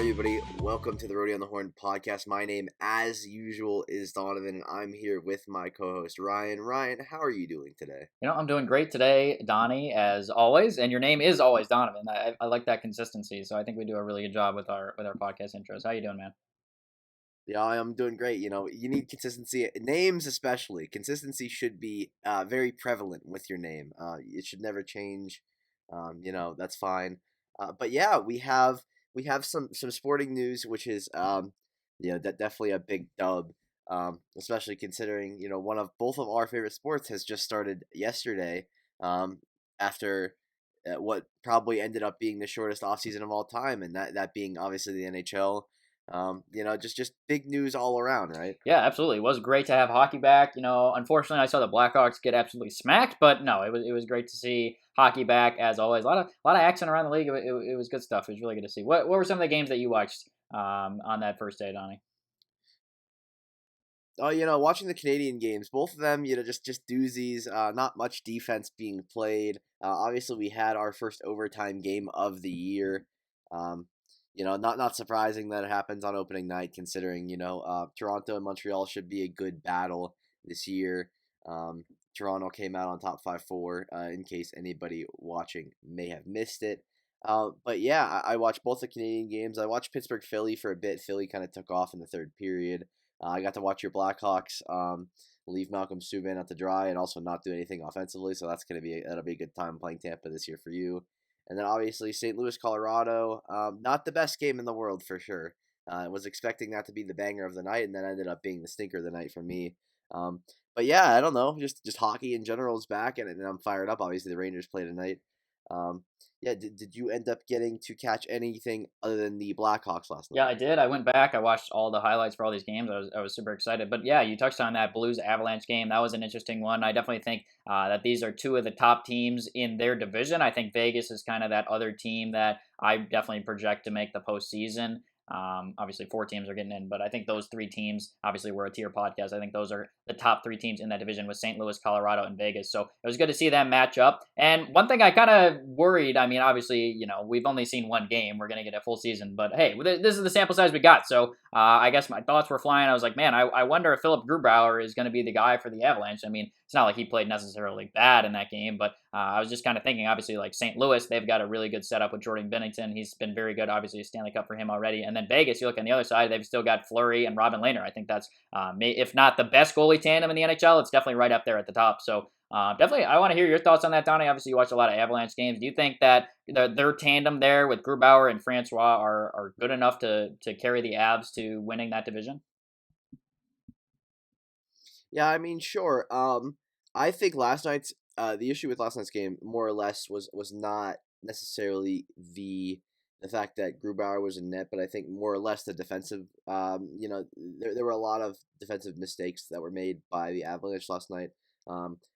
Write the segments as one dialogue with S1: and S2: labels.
S1: everybody? Welcome to the Roadie on the Horn podcast. My name, as usual, is Donovan, and I'm here with my co-host, Ryan. Ryan, how are you doing today?
S2: I'm doing great today, Donnie, as always, and your name is always Donovan. I like that consistency, so I think we do a really good job with our podcast intros. How you doing, man?
S1: Yeah, I'm doing great. You need consistency. Names especially. Consistency should be very prevalent with your name. It should never change. That's fine. But yeah, we have some sporting news, which is that definitely a big dub. Especially considering one of both of our favorite sports has just started yesterday. After what probably ended up being the shortest offseason of all time, and that being obviously the NHL. Just big news all around, right?
S2: Yeah, absolutely. It was great to have hockey back. Unfortunately, I saw the Blackhawks get absolutely smacked, but no, it was great to see hockey back as always. A lot of action around the league. It was good stuff. It was really good to see. What were some of the games that you watched on that first day, Donnie?
S1: Oh, watching the Canadian games, both of them, just doozies. Not much defense being played. Obviously, we had our first overtime game of the year. Um, not surprising that it happens on opening night, considering Toronto and Montreal should be a good battle this year. Um, Toronto came out on top 5-4. In case anybody watching may have missed it. But yeah, I watched both the Canadian games. I watched Pittsburgh Philly for a bit. Philly kind of took off in the third period. I got to watch your Blackhawks leave Malcolm Subban out to dry and also not do anything offensively, so that'll be a good time playing Tampa this year for you. And then obviously St. Louis, Colorado, not the best game in the world for sure. I was expecting that to be the banger of the night, and then ended up being the stinker of the night for me. Um, but yeah, I don't know, just hockey in general is back, and I'm fired up. Obviously, the Rangers play tonight. Um, yeah, did you end up getting to catch anything other than the Blackhawks last
S2: Yeah,
S1: night?
S2: I did. I went back. I watched all the highlights for all these games. I was super excited. But yeah, you touched on that Blues Avalanche game. That was an interesting one. I definitely think that these are two of the top teams in their division. I think Vegas is kind of that other team that I definitely project to make the postseason. Obviously, four teams are getting in, but I think those three teams, obviously, we're a tier podcast. I think those are the top three teams in that division with St. Louis, Colorado, and Vegas. So it was good to see them match up. And one thing I kind of worried, I mean, obviously, we've only seen one game. We're going to get a full season, but hey, this is the sample size we got. So I guess my thoughts were flying. I was like, man, I wonder if Philip Grubauer is going to be the guy for the Avalanche. I mean, it's not like he played necessarily bad in that game, but I was just kind of thinking, obviously, like St. Louis, they've got a really good setup with Jordan Binnington. He's been very good, obviously, a Stanley Cup for him already. And then Vegas, you look on the other side, they've still got Fleury and Robin Lehner. I think that's, if not the best goalie tandem in the NHL, it's definitely right up there at the top. So definitely, I want to hear your thoughts on that, Donnie. Obviously, you watch a lot of Avalanche games. Do you think that their tandem there with Grubauer and Francois are good enough to carry the Avs to winning that division?
S1: Yeah, I mean, sure. I think the issue with last night's game more or less was not necessarily the fact that Grubauer was in net, but I think more or less the defensive. There were a lot of defensive mistakes that were made by the Avalanche last night.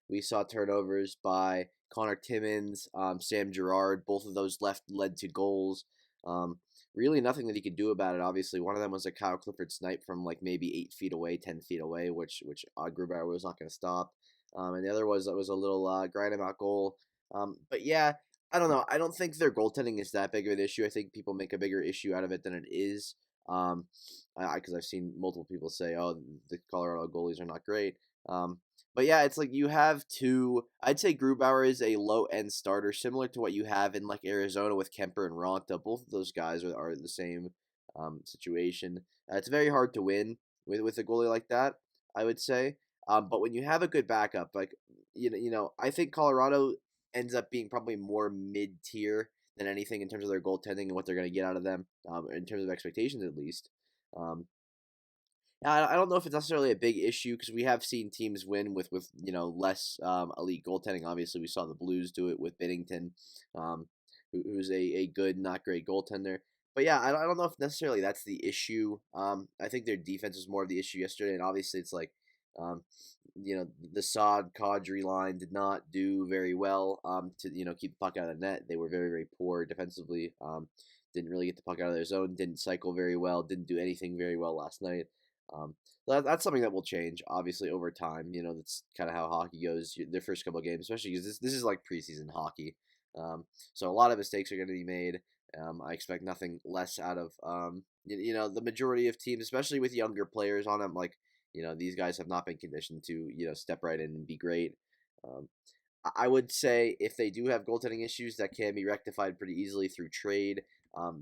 S1: We saw turnovers by Connor Timmins, Sam Girard. Both of those led to goals. Um, Really nothing that he could do about it. Obviously, one of them was a Kyle Clifford snipe from like maybe 8 feet away, 10 feet away, which Grubauer was not going to stop. And the other was a little grind him out goal. But yeah, I don't know. I don't think their goaltending is that big of an issue. I think people make a bigger issue out of it than it is. Because I've seen multiple people say, "Oh, the Colorado goalies are not great." Um, but yeah, it's like you have two. I'd say Grubauer is a low end starter, similar to what you have in like Arizona with Kemper and Ronta. Both of those guys are the same situation. It's very hard to win with a goalie like that, I would say. But when you have a good backup, like I think Colorado ends up being probably more mid tier than anything in terms of their goaltending and what they're going to get out of them, in terms of expectations at least. Um, I don't know if it's necessarily a big issue because we have seen teams win with less elite goaltending. Obviously, we saw the Blues do it with Binnington, who's a good, not great goaltender. But yeah, I don't know if necessarily that's the issue. I think their defense was more of the issue yesterday, and obviously it's like, um, the Saad Kadri line did not do very well to keep the puck out of the net. They were very very poor defensively. Didn't really get the puck out of their zone. Didn't cycle very well. Didn't do anything very well last night. Um, that's something that will change, obviously, over time. That's kind of how hockey goes. Their first couple of games, especially because this is like preseason hockey. So a lot of mistakes are going to be made. I expect nothing less out of the majority of teams, especially with younger players on them. Like these guys have not been conditioned to step right in and be great. Um, I would say if they do have goaltending issues, that can be rectified pretty easily through trade.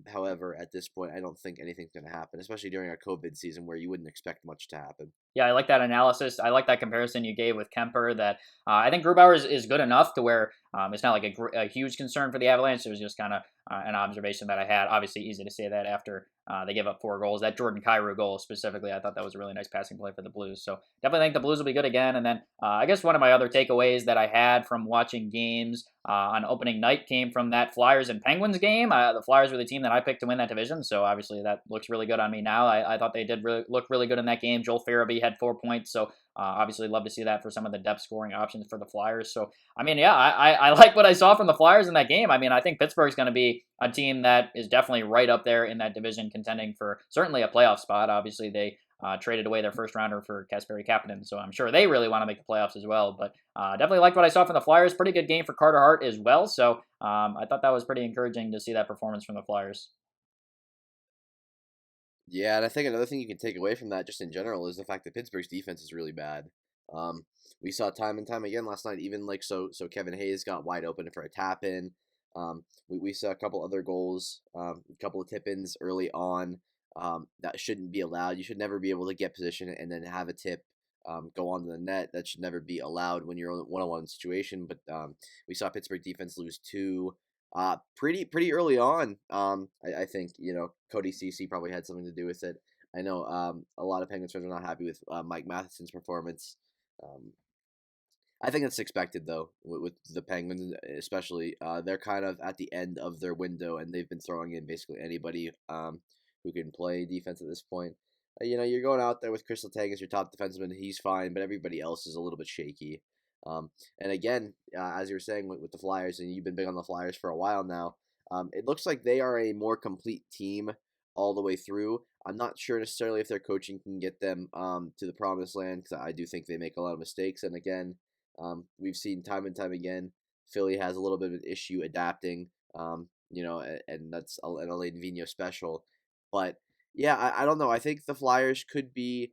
S1: However, at this point, I don't think anything's going to happen, especially during a COVID season where you wouldn't expect much to happen.
S2: Yeah, I like that analysis. I like that comparison you gave with Kemper. That I think Grubauer is good enough to where it's not like a huge concern for the Avalanche. It was just kind of an observation that I had. Obviously, easy to say that after they give up 4 goals. That Jordan Kyrou goal specifically, I thought that was a really nice passing play for the Blues. So definitely think the Blues will be good again. And then I guess one of my other takeaways that I had from watching games on opening night came from that Flyers and Penguins game. The Flyers were the team that I picked to win that division, so obviously that looks really good on me now. I thought they did look really good in that game. Joel Farabee had 4 points, so obviously love to see that for some of the depth scoring options for the Flyers. So I mean, yeah, I like what I saw from the Flyers in that game. I mean, I think Pittsburgh's going to be a team that is definitely right up there in that division, contending for certainly a playoff spot. Obviously, they traded away their first rounder for Kasperi Kapanen, so I'm sure they really want to make the playoffs as well. But definitely liked what I saw from the Flyers. Pretty good game for Carter Hart as well. So I thought that was pretty encouraging to see that performance from the Flyers.
S1: Yeah, and I think another thing you can take away from that, just in general, is the fact that Pittsburgh's defense is really bad. Um, we saw time and time again last night. Even like so Kevin Hayes got wide open for a tap in. We saw a couple other goals, a couple of tip ins early on. That shouldn't be allowed. You should never be able to get position and then have a tip go onto the net. That should never be allowed when you're in a one-on-one situation. But we saw Pittsburgh defense lose two pretty early on. I think Cody Ceci probably had something to do with it. I know a lot of Penguins fans are not happy with Mike Matheson's performance. Um, I think that's expected though with the Penguins, especially. They're kind of at the end of their window, and they've been throwing in basically anybody who can play defense at this point. You're going out there with Crystal Tang as your top defenseman. He's fine, but everybody else is a little bit shaky. And again, as you were saying with the Flyers, and you've been big on the Flyers for a while now, it looks like they are a more complete team all the way through. I'm not sure necessarily if their coaching can get them to the promised land because I do think they make a lot of mistakes. And again, we've seen time and time again, Philly has a little bit of an issue adapting, and that's an Alain Vigneault special. But yeah, I don't know. I think the Flyers could be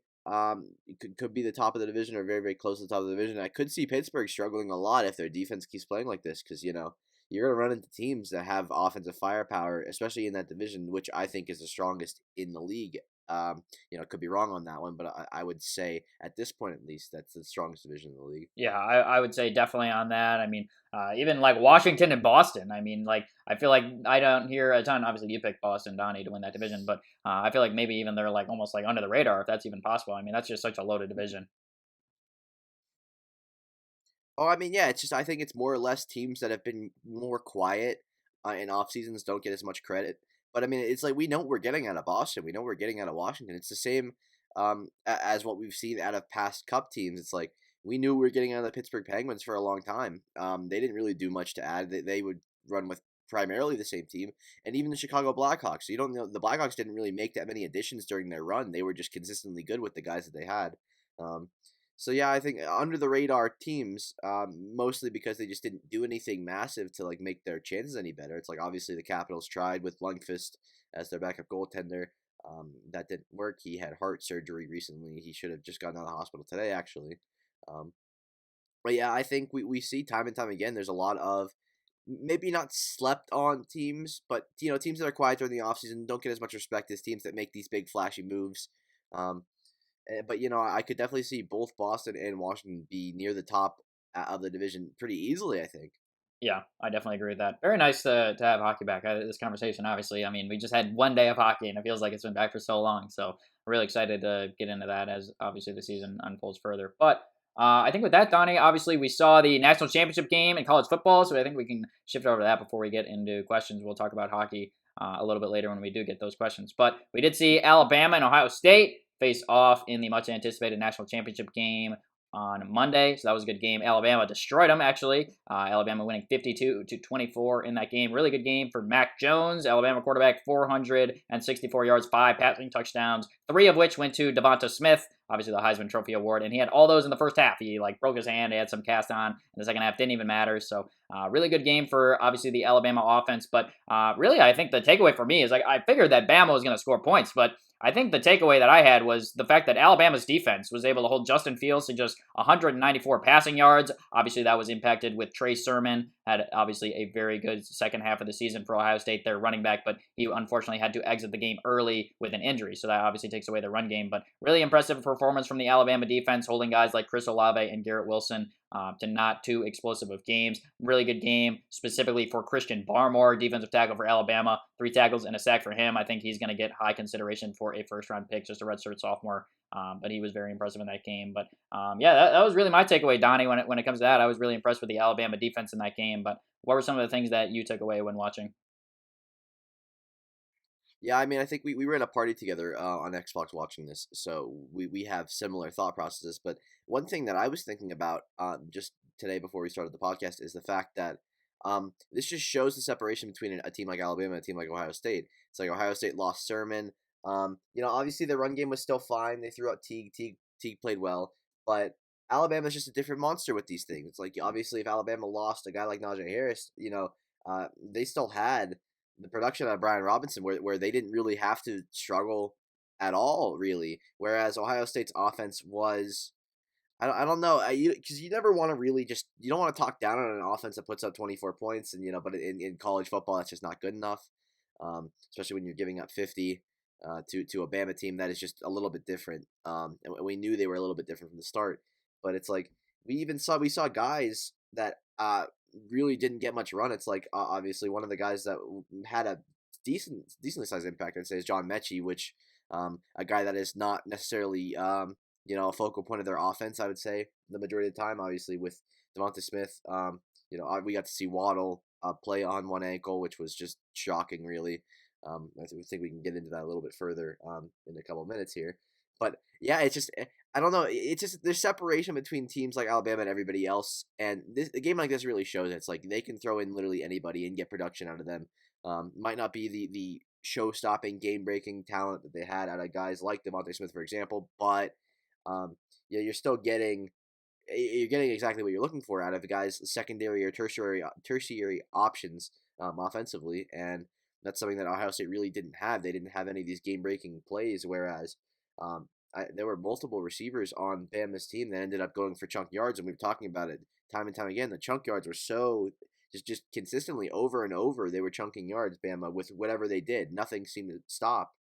S1: could be the top of the division or very, very close to the top of the division. I could see Pittsburgh struggling a lot if their defense keeps playing like this because, you're going to run into teams that have offensive firepower, especially in that division, which I think is the strongest in the league. Could be wrong on that one, but I would say at this point at least that's the strongest division in the league.
S2: Yeah, I would say definitely on that. I mean, even like Washington and Boston. I mean, like I feel like I don't hear a ton. Obviously, you picked Boston, Donnie, to win that division, but I feel like maybe even they're like almost like under the radar if that's even possible. I mean, that's just such a loaded division.
S1: Oh, I mean, yeah, it's just I think it's more or less teams that have been more quiet in off seasons don't get as much credit. But I mean, it's like we know what we're getting out of Boston. We know what we're getting out of Washington. It's the same as what we've seen out of past Cup teams. It's like we knew we were getting out of the Pittsburgh Penguins for a long time. They didn't really do much to add. They would run with primarily the same team, and even the Chicago Blackhawks. So you don't know the Blackhawks didn't really make that many additions during their run. They were just consistently good with the guys that they had. Um, so yeah, I think under the radar teams, mostly because they just didn't do anything massive to like make their chances any better. It's like obviously the Capitals tried with Lundqvist as their backup goaltender. That didn't work. He had heart surgery recently. He should have just gotten out of the hospital today, actually. Um, but yeah, I think we see time and time again. There's a lot of maybe not slept on teams, but teams that are quiet during the offseason don't get as much respect as teams that make these big flashy moves. Um, but I could definitely see both Boston and Washington be near the top of the division pretty easily. I think.
S2: Yeah, I definitely agree with that. Very nice to have hockey back. This conversation, obviously, I mean, we just had one day of hockey, and it feels like it's been back for so long. So, I'm really excited to get into that as obviously the season unfolds further. But I think with that, Donnie, obviously, we saw the national championship game in college football, so I think we can shift over to that before we get into questions. We'll talk about hockey a little bit later when we do get those questions. But we did see Alabama and Ohio State face off in the much anticipated national championship game on Monday. So that was a good game. Alabama destroyed them, actually. Alabama winning 52-24 in that game. Really good game for Mac Jones. Alabama quarterback, 464 yards, 5 passing touchdowns, 3 of which went to Devonta Smith, obviously the Heisman Trophy award, and he had all those in the first half. He broke his hand, he had some cast on in the second half, didn't even matter. So really good game for obviously the Alabama offense. But really, I think the takeaway for me is I figured that Bama was going to score points, but I think the takeaway that I had was the fact that Alabama's defense was able to hold Justin Fields to just 194 passing yards. Obviously, that was impacted with Trey Sermon, had obviously a very good second half of the season for Ohio State, their running back, but he unfortunately had to exit the game early with an injury, so that obviously takes away the run game. But really impressive performance from the Alabama defense, holding guys like Chris Olave and Garrett Wilson to not too explosive of games. Really good game, specifically for Christian Barmore, defensive tackle for Alabama. 3 tackles and a sack for him. I think he's going to get high consideration for a first-round pick, just a redshirt sophomore. But he was very impressive in that game. But yeah, that was really my takeaway, Donnie. When it comes to that, I was really impressed with the Alabama defense in that game. But what were some of the things that you took away when watching?
S1: Yeah, I mean, I think we were in a party together on Xbox watching this, so we have similar thought processes. But one thing that I was thinking about just today before we started the podcast is the fact that this just shows the separation between a team like Alabama and a team like Ohio State. It's like Ohio State lost Sermon. Obviously the run game was still fine. They threw out Teague. Teague played well, but Alabama's just a different monster with these things. It's like obviously if Alabama lost a guy like Najee Harris, they still had the production of Brian Robinson, where they didn't really have to struggle at all, really. Whereas Ohio State's offense was, I don't know, because you never want to really you don't want to talk down on an offense that puts up 24 points, and but in college football that's just not good enough, especially when you're giving up 50 to a Bama team that is just a little bit different. And we knew they were a little bit different from the start, but it's like we saw guys that really didn't get much run. It's like obviously one of the guys that had a decently sized impact, I'd say, is John Mechie, which a guy that is not necessarily a focal point of their offense. I would say the majority of the time, obviously with Devonta Smith, we got to see Waddle play on one ankle, which was just shocking, really. I think we can get into that a little bit further in a couple of minutes here. But yeah, it's just I don't know. It's just there's separation between teams like Alabama and everybody else, and a game like this really shows it. It's like they can throw in literally anybody and get production out of them. Might not be the show-stopping, game-breaking talent that they had out of guys like Devontae Smith, for example, but you're still getting exactly what you're looking for out of the guys' secondary or tertiary options offensively, and that's something that Ohio State really didn't have. They didn't have any of these game-breaking plays, whereas there were multiple receivers on Bama's team that ended up going for chunk yards, and we've been talking about it time and time again. The chunk yards were so just consistently over and over. They were chunking yards, Bama, with whatever they did. Nothing seemed to stop.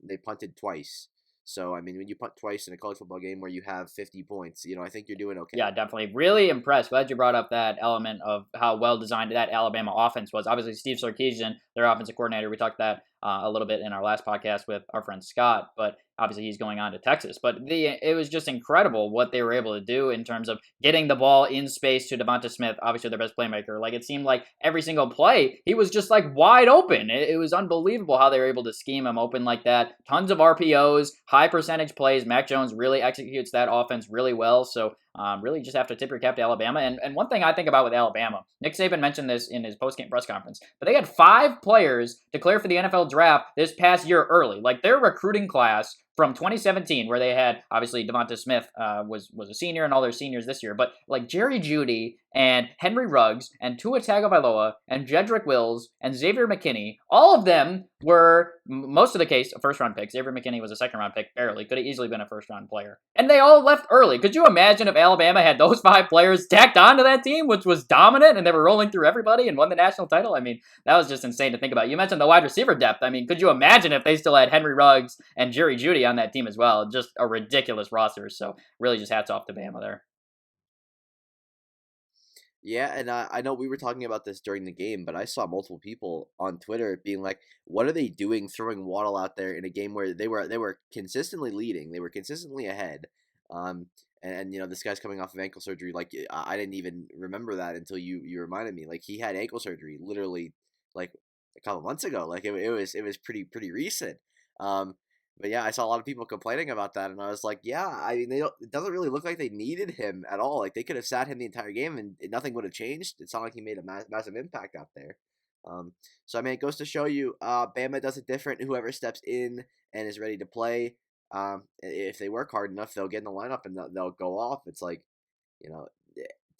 S1: They punted twice. So, I mean, when you punt twice in a college football game where you have 50 points, I think you're doing okay.
S2: Yeah, definitely. Really impressed. Glad you brought up that element of how well designed that Alabama offense was. Obviously, Steve Sarkisian, their offensive coordinator, we talked that a little bit in our last podcast with our friend Scott, but obviously he's going on to Texas. But it was just incredible what they were able to do in terms of getting the ball in space to Devonta Smith, obviously their best playmaker. It seemed like every single play, he was just wide open. It was unbelievable how they were able to scheme him open like that. Tons of RPOs, high percentage plays. Mac Jones really executes that offense really well. So really just have to tip your cap to Alabama. And one thing I think about with Alabama, Nick Saban mentioned this in his post-game press conference, but they had 5 players declare for the NFL draft this past year early. Their recruiting class from 2017, where they had, obviously, Devonta Smith was a senior and all their seniors this year, but Jerry Jeudy and Henry Ruggs and Tua Tagovailoa and Jedrick Wills and Xavier McKinney, all of them were, most of the case, a first-round pick. Xavier McKinney was a second-round pick, barely. Could have easily been a first-round player. And they all left early. Could you imagine if Alabama had those 5 players tacked onto that team, which was dominant, and they were rolling through everybody and won the national title? I mean, that was just insane to think about. You mentioned the wide receiver depth. I mean, could you imagine if they still had Henry Ruggs and Jerry Jeudy on that team as well? Just a ridiculous roster. So really just hats off to Bama there.
S1: Yeah, and I know we were talking about this during the game, but I saw multiple people on Twitter being like, "What are they doing throwing Waddle out there in a game where they were consistently leading, they were consistently ahead?" And this guy's coming off of ankle surgery. I didn't even remember that until you reminded me. He had ankle surgery literally a couple months ago. It was pretty recent. But yeah, I saw a lot of people complaining about that, and I was like, yeah, I mean, they don't, it doesn't really look like they needed him at all. Like they could have sat him the entire game, and nothing would have changed. It's not like he made a massive impact out there. Um, so I mean, it goes to show you, Bama does it different. Whoever steps in and is ready to play, if they work hard enough, they'll get in the lineup and they'll go off. It's like, you know,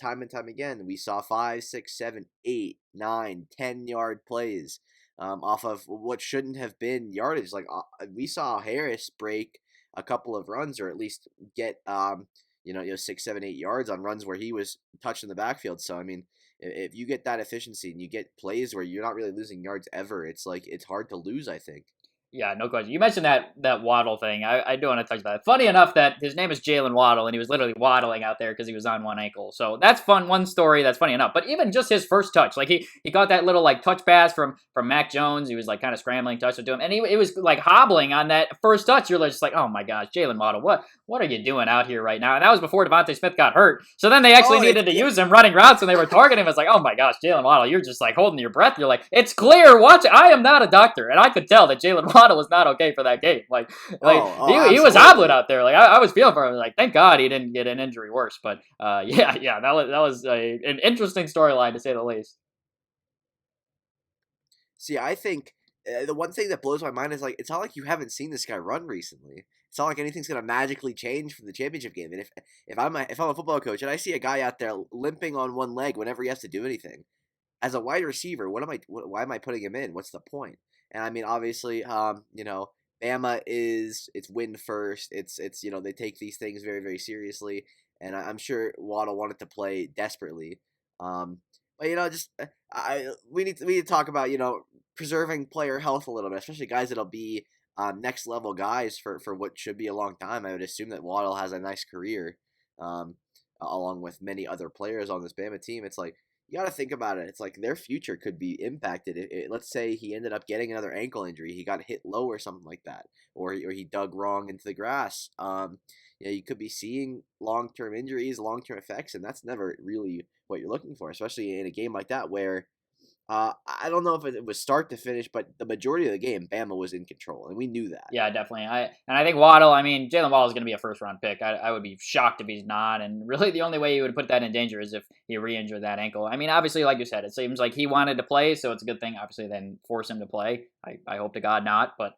S1: time and time again, we saw 5, 6, 7, 8, 9, 10 yard plays off of what shouldn't have been yardage. Like we saw Harris break a couple of runs, or at least get 6, 7, 8 yards on runs where he was touching the backfield. So I mean, if you get that efficiency and you get plays where you're not really losing yards ever, it's like it's hard to lose, I think.
S2: Yeah, no question. You mentioned that Waddle thing. I do want to touch that. Funny enough that his name is Jalen Waddle, and he was literally waddling out there because he was on one ankle. So that's fun. One story that's funny enough. But even just his first touch, like he got that little like touch pass from Mac Jones. He was like kind of scrambling, touch to him, and he was like hobbling on that first touch. You're just like, oh my gosh, Jalen Waddle, what are you doing out here right now? And that was before Devontae Smith got hurt. So then they actually
S1: Oh,
S2: needed to use him running routes, and they were targeting him. It's like, oh my gosh, Jalen Waddle, you're just like holding your breath. You're like, it's clear. Watch it. I am not a doctor, and I could tell that Jalen Waddle was not okay for that game. He was hobbling
S1: absolutely.
S2: out there. Like I was feeling for him. Like thank God he didn't get an injury worse. But yeah, that was an interesting storyline to say the least.
S1: See, I think the one thing that blows my mind is like it's not like you haven't seen this guy run recently. It's not like anything's gonna magically change from the championship game. And if I'm a football coach and I see a guy out there limping on one leg whenever he has to do anything, as a wide receiver, why am I putting him in? What's the point? And I mean, obviously, Bama is it's win first. It's they take these things very very seriously, and I'm sure Waddle wanted to play desperately. Um, but just I we need to talk about preserving player health a little bit, especially guys that'll be next level guys for what should be a long time. I would assume that Waddle has a nice career, um, along with many other players on this Bama team. It's like you got to think about it. It's like their future could be impacted. Let's say he ended up getting another ankle injury, he got hit low or something like that, or he dug wrong into the grass. You could be seeing long term injuries, long term effects, and that's never really what you're looking for, especially in a game like that where I don't know if it was start to finish, but the majority of the game, Bama was in control, and we knew that.
S2: Yeah, definitely. I think Waddle. I mean, Jalen Waddle is going to be a first round pick. I would be shocked if he's not. And really, the only way he would put that in danger is if he re-injured that ankle. I mean, obviously, like you said, it seems like he wanted to play, so it's a good thing. Obviously, then force him to play. I hope to God not. But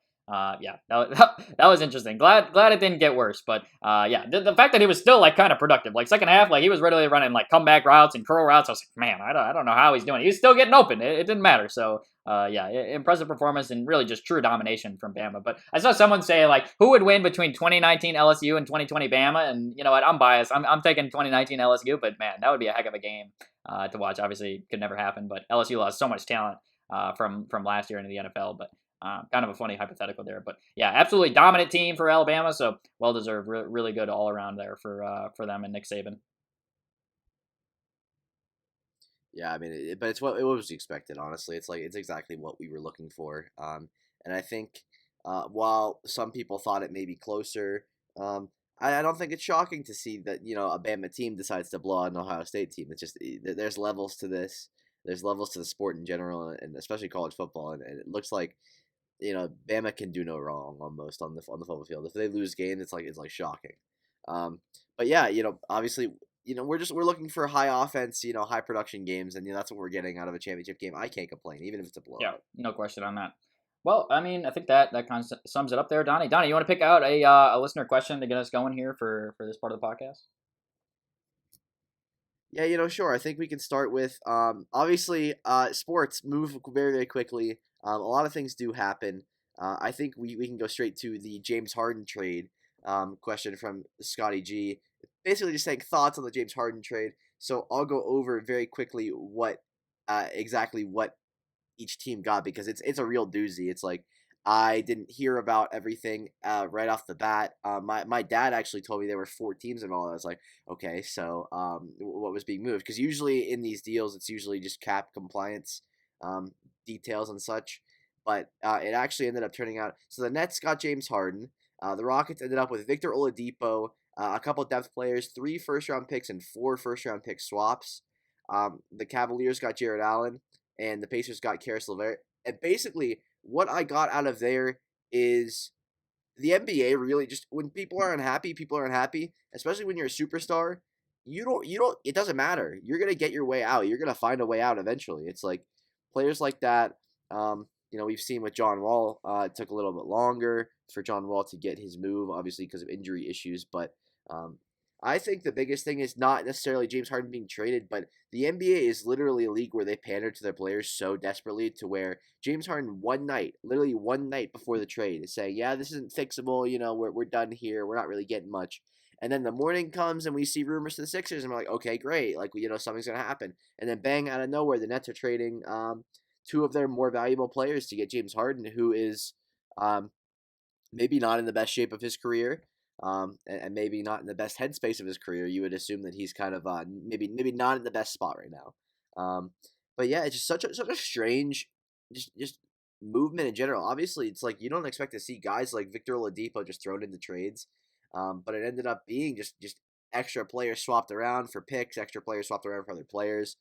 S2: yeah, that was interesting. Glad it didn't get worse. But yeah, the fact that he was still like kind of productive, like second half, like he was really running like comeback routes and curl routes. I was like, man, I don't know how he's doing it. He's still getting open. It didn't matter. So yeah, impressive performance and really just true domination from Bama. But I saw someone say like, who would win between 2019 LSU and 2020 Bama? And you know what? I'm biased. I'm taking 2019 LSU, but man, that would be a heck of a game to watch. Obviously, could never happen, but LSU lost so much talent from last year into the NFL. But kind of a funny hypothetical there, but yeah, absolutely dominant team for Alabama. So well deserved, really good all around there for them and Nick Saban.
S1: Yeah, I mean, but it's what it was expected. Honestly, it's like it's exactly what we were looking for. And I think while some people thought it may be closer, I don't think it's shocking to see that a Bama team decides to blow out an Ohio State team. It's just there's levels to this. There's levels to the sport in general, and especially college football. And it looks like Bama can do no wrong almost on the football field. If they lose games, it's like shocking. Um, but yeah, obviously, we're looking for high offense, high production games, and that's what we're getting out of a championship game. I can't complain, even if it's a
S2: Yeah,
S1: blowout.
S2: no question on that. Well, I mean, I think that kind of sums it up there, Donnie. Donnie, you want to pick out a listener question to get us going here for this part of the podcast?
S1: Yeah, sure. I think we can start with obviously sports move very very quickly. A lot of things do happen. I think we can go straight to the James Harden trade question from Scotty G. Basically, just saying thoughts on the James Harden trade. So I'll go over very quickly what exactly what each team got because it's a real doozy. It's like I didn't hear about everything right off the bat. My dad actually told me there were 4 teams involved. I was like, okay, so what was being moved? Because usually in these deals, it's usually just cap compliance um, details and such. But it actually ended up turning out. So the Nets got James Harden. The Rockets ended up with Victor Oladipo, a couple depth players, 3 first-round picks, and 4 first-round pick swaps. The Cavaliers got Jared Allen and the Pacers got Karis LeVert. And basically, what I got out of there is the NBA really just when people are unhappy, especially when you're a superstar. You don't. It doesn't matter. You're gonna get your way out. You're gonna find a way out eventually. It's like players like that. We've seen with John Wall. It took a little bit longer for John Wall to get his move, obviously because of injury issues. But um, I think the biggest thing is not necessarily James Harden being traded, but the NBA is literally a league where they pander to their players so desperately to where James Harden literally one night before the trade, is saying, "Yeah, this isn't fixable. We're done here. We're not really getting much." And then the morning comes and we see rumors to the Sixers, and we're like, "Okay, great. Like, something's gonna happen." And then bang, out of nowhere, the Nets are trading two of their more valuable players to get James Harden, who is um, maybe not in the best shape of his career, and maybe not in the best headspace of his career. You would assume that he's kind of maybe not in the best spot right now. But yeah, it's just such a strange just movement in general. Obviously, it's like you don't expect to see guys like Victor Oladipo just thrown into trades, but it ended up being just extra players swapped around for picks, extra players swapped around for other players.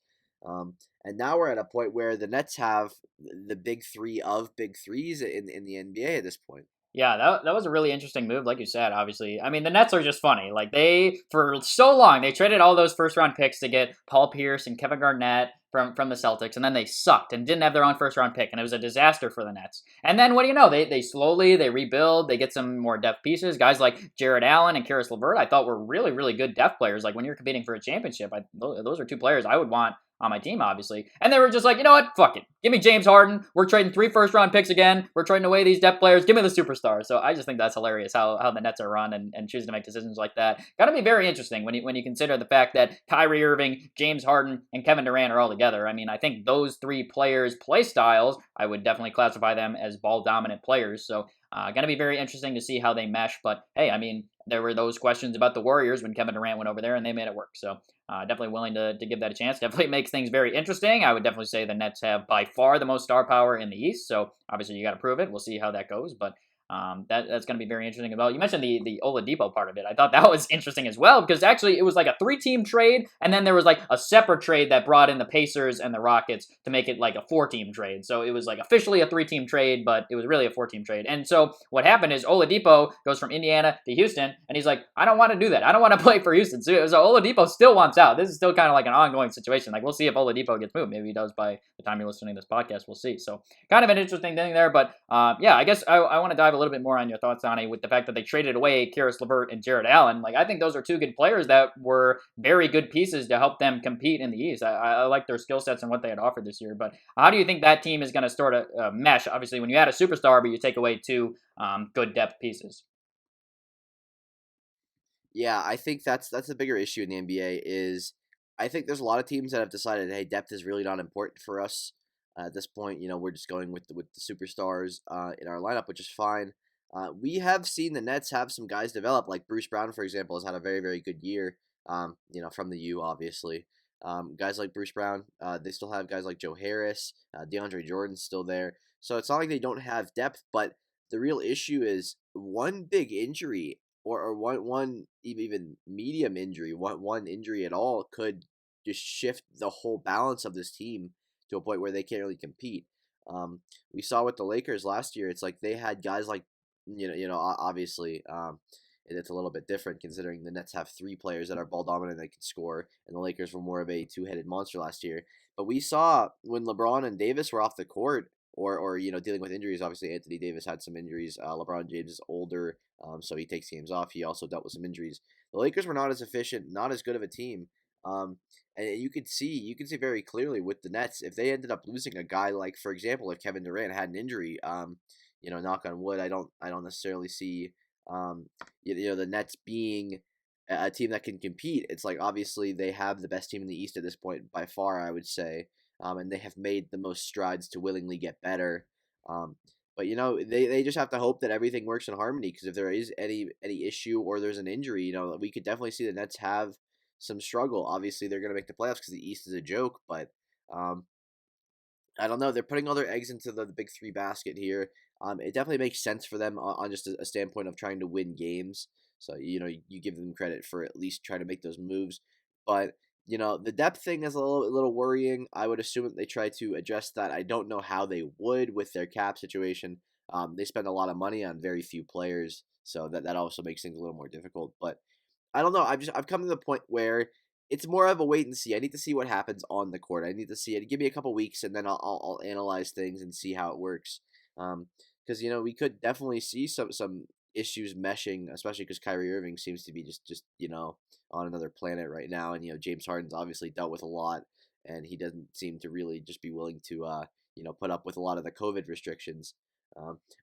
S1: Um, and now we're at a point where the Nets have the big three of big threes in the NBA at this point.
S2: Yeah, that was a really interesting move, like you said. Obviously, I mean the Nets are just funny. Like they for so long they traded all those first round picks to get Paul Pierce and Kevin Garnett from the Celtics, and then they sucked and didn't have their own first round pick, and it was a disaster for the Nets. And then what do you know? They slowly they rebuild, they get some more depth pieces. Guys like Jared Allen and Karis LeVert, I thought were really good depth players. Like when you're competing for a championship, those are two players I would want on my team, obviously. And they were just like, you know what? Fuck it. Give me James Harden. We're trading 3 first round picks again. We're trading away these depth players. Give me the superstar. So I just think that's hilarious how the Nets are run and choose to make decisions like that. Got to be very interesting when you consider the fact that Kyrie Irving, James Harden, and Kevin Durant are all together. I mean, I think those three players' play styles, I would definitely classify them as ball dominant players. So going to be very interesting to see how they mesh. But hey, I mean, there were those questions about the Warriors when Kevin Durant went over there and they made it work. So definitely willing to give that a chance. Definitely makes things very interesting. I would definitely say the Nets have by far the most star power in the East. So obviously you got to prove it. We'll see how that goes. But that's going to be very interesting. About you mentioned the Oladipo part of it. I thought that was interesting as well because actually it was like a 3-team trade, and then there was like a separate trade that brought in the Pacers and the Rockets to make it like a 4-team trade. So it was like officially a 3-team trade, but it was really a 4-team trade. And so what happened is Oladipo goes from Indiana to Houston, and he's like, I don't want to do that. I don't want to play for Houston. So Oladipo still wants out. This is still kind of like an ongoing situation. Like we'll see if Oladipo gets moved. Maybe he does by the time you're listening to this podcast. We'll see. So kind of an interesting thing there. But yeah, I guess I want to dive a little bit more on your thoughts on it with the fact that they traded away Karis LeVert and Jared Allen. Like I think those are two good players that were very good pieces to help them compete in the East. I like their skill sets and what they had offered this year. But how do you think that team is going to sort of mesh? Obviously, when you add a superstar, but you take away two good depth pieces.
S1: Yeah, I think that's the bigger issue in the NBA is I think there's a lot of teams that have decided, hey, depth is really not important for us at this point. We're just going with the superstars in our lineup, which is fine. We have seen the Nets have some guys develop, like Bruce Brown, for example, has had a very very good year. From the U, obviously. Guys like Bruce Brown, they still have guys like Joe Harris, DeAndre Jordan's still there. So it's not like they don't have depth, but the real issue is one big injury or one even medium injury, one injury at all could just shift the whole balance of this team to a point where they can't really compete. We saw with the Lakers last year. It's like they had guys like obviously it's a little bit different considering the Nets have three players that are ball dominant that can score, and the Lakers were more of a two-headed monster last year. But we saw when LeBron and Davis were off the court, or dealing with injuries. Obviously, Anthony Davis had some injuries. LeBron James is older, so he takes games off. He also dealt with some injuries. The Lakers were not as efficient, not as good of a team. And you can see very clearly with the Nets if they ended up losing a guy like, for example, if Kevin Durant had an injury. Knock on wood, I don't necessarily see the Nets being a team that can compete. It's like obviously they have the best team in the East at this point by far, I would say, and they have made the most strides to willingly get better. Um, but they just have to hope that everything works in harmony because if there is any issue or there's an injury, we could definitely see the Nets have some struggle. Obviously, they're going to make the playoffs because the East is a joke, but um, I don't know. They're putting all their eggs into the big three basket here. It definitely makes sense for them on just a standpoint of trying to win games. So you give them credit for at least trying to make those moves. But the depth thing is a little worrying. I would assume that they try to address that. I don't know how they would with their cap situation. They spend a lot of money on very few players, so that also makes things a little more difficult. But I don't know. I've come to the point where it's more of a wait and see. I need to see what happens on the court. I need to see it. Give me a couple weeks, and then I'll analyze things and see how it works. Because we could definitely see some issues meshing, especially because Kyrie Irving seems to be just on another planet right now, and James Harden's obviously dealt with a lot, and he doesn't seem to really just be willing to put up with a lot of the COVID restrictions.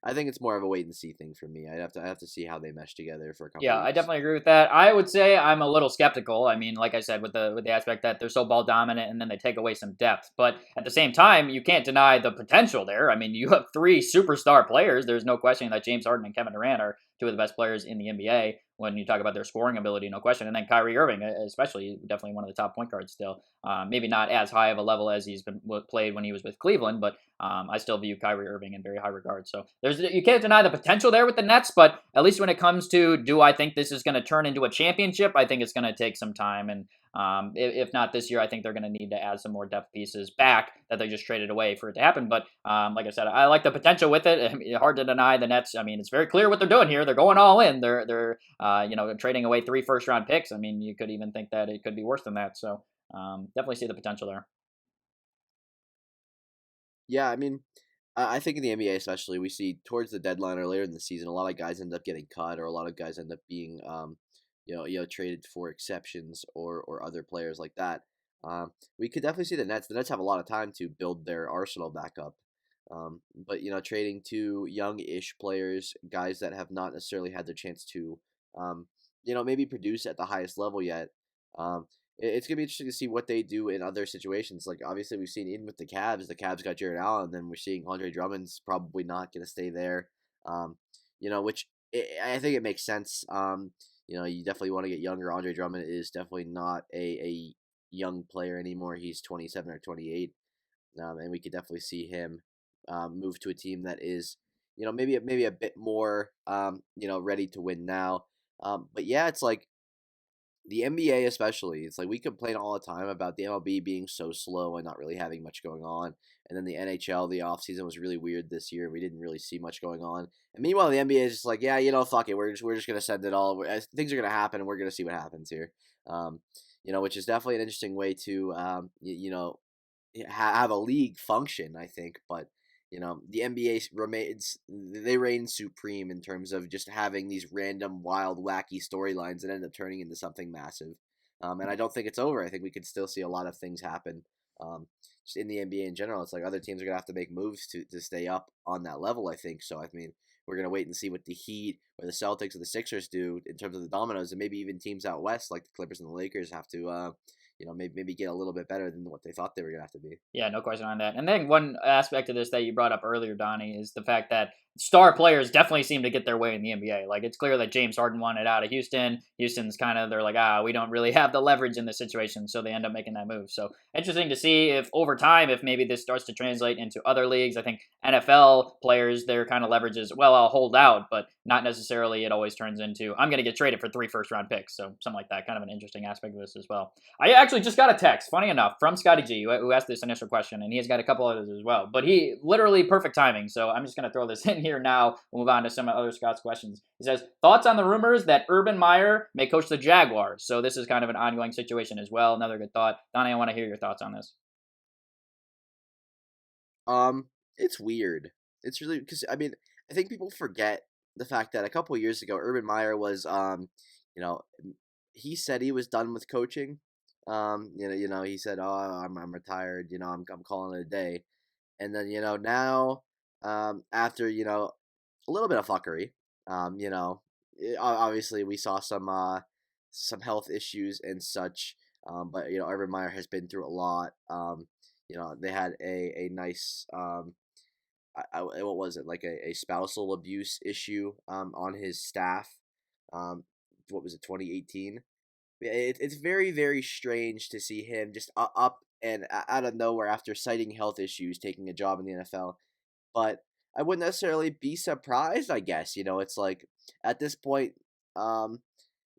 S1: I think it's more of a wait and see thing for me. I have to see how they mesh together for a couple
S2: Yeah, I
S1: weeks.
S2: definitely agree with that. I would say I'm a little skeptical. I mean, like I said, with the aspect that they're so ball dominant and then they take away some depth. But at the same time, you can't deny the potential there. I mean, you have three superstar players. There's no question that James Harden and Kevin Durant are two of the best players in the NBA when you talk about their scoring ability, no question. And then Kyrie Irving, especially, definitely one of the top point guards still. Maybe not as high of a level as he's been played when he was with Cleveland, but I still view Kyrie Irving in very high regard. So you can't deny the potential there with the Nets, but at least when it comes to do I think this is going to turn into a championship, I think it's going to take some time. And if not this year, I think they're going to need to add some more depth pieces back that they just traded away for it to happen. But like I said, I like the potential with it. I mean, hard to deny the Nets. I mean, it's very clear what they're doing here. They're going all in. They're trading away 3 first-round picks. I mean, you could even think that it could be worse than that. So definitely see the potential there.
S1: Yeah, I mean, I think in the NBA especially, we see towards the deadline or later in the season, a lot of guys end up getting cut, or a lot of guys end up being, traded for exceptions or other players like that. We could definitely see the Nets. The Nets have a lot of time to build their arsenal back up. But trading two young-ish players, guys that have not necessarily had their chance to, maybe produce at the highest level yet. It's gonna be interesting to see what they do in other situations. Like obviously we've seen even with the Cavs got Jared Allen, and then we're seeing Andre Drummond's probably not gonna stay there. Which I think it makes sense. You definitely want to get younger. Andre Drummond is definitely not a young player anymore. He's 27 or 28, and we could definitely see him move to a team that is, maybe a bit more, ready to win now. But yeah, it's like the NBA especially, it's like we complain all the time about the MLB being so slow and not really having much going on. And then the NHL, the offseason was really weird this year. We didn't really see much going on. And meanwhile, the NBA is just like, yeah, fuck it. We're just gonna send it all. Things are gonna happen, and we're gonna see what happens here. Um, which is definitely an interesting way to have a league function, I think. But the NBA remains they reign supreme in terms of just having these random, wild, wacky storylines that end up turning into something massive. And I don't think it's over. I think we could still see a lot of things happen. Just in the NBA in general, it's like other teams are gonna have to make moves to stay up on that level. I think so. I mean, we're gonna wait and see what the Heat or the Celtics or the Sixers do in terms of the dominoes, and maybe even teams out west like the Clippers and the Lakers have to, maybe get a little bit better than what they thought they were gonna have to be.
S2: Yeah, no question on that. And then one aspect of this that you brought up earlier, Donnie, is the fact that star players definitely seem to get their way in the NBA. Like it's clear that James Harden wanted out of Houston. Houston's kind of they're like, we don't really have the leverage in this situation, so they end up making that move. So interesting to see if over time, if maybe this starts to translate into other leagues. I think NFL players, their kind of leverage is well, I'll hold out, but not necessarily. It always turns into I'm going to get traded for 3 first-round picks. So something like that, kind of an interesting aspect of this as well. I actually just got a text, funny enough, from Scotty G, who asked this initial question, and he has got a couple others as well. But he literally perfect timing, so I'm just going to throw this in here now. We'll move on to some other Scott's questions. He says, thoughts on the rumors that Urban Meyer may coach the Jaguars? So this is kind of an ongoing situation as well. Another good thought. Donnie, I want to hear your thoughts on this.
S1: It's weird. It's really because I mean I think people forget the fact that a couple years ago Urban Meyer was you know he said he was done with coaching. He said, "Oh, I'm retired. I'm calling it a day." And then now after a little bit of fuckery, obviously we saw some health issues and such. But Urban Meyer has been through a lot. They had a nice what was it, like a spousal abuse issue on his staff. What was it, 2018? It's very, very strange to see him just up and out of nowhere after citing health issues taking a job in the NFL. But I wouldn't necessarily be surprised, I guess. It's like at this point, um,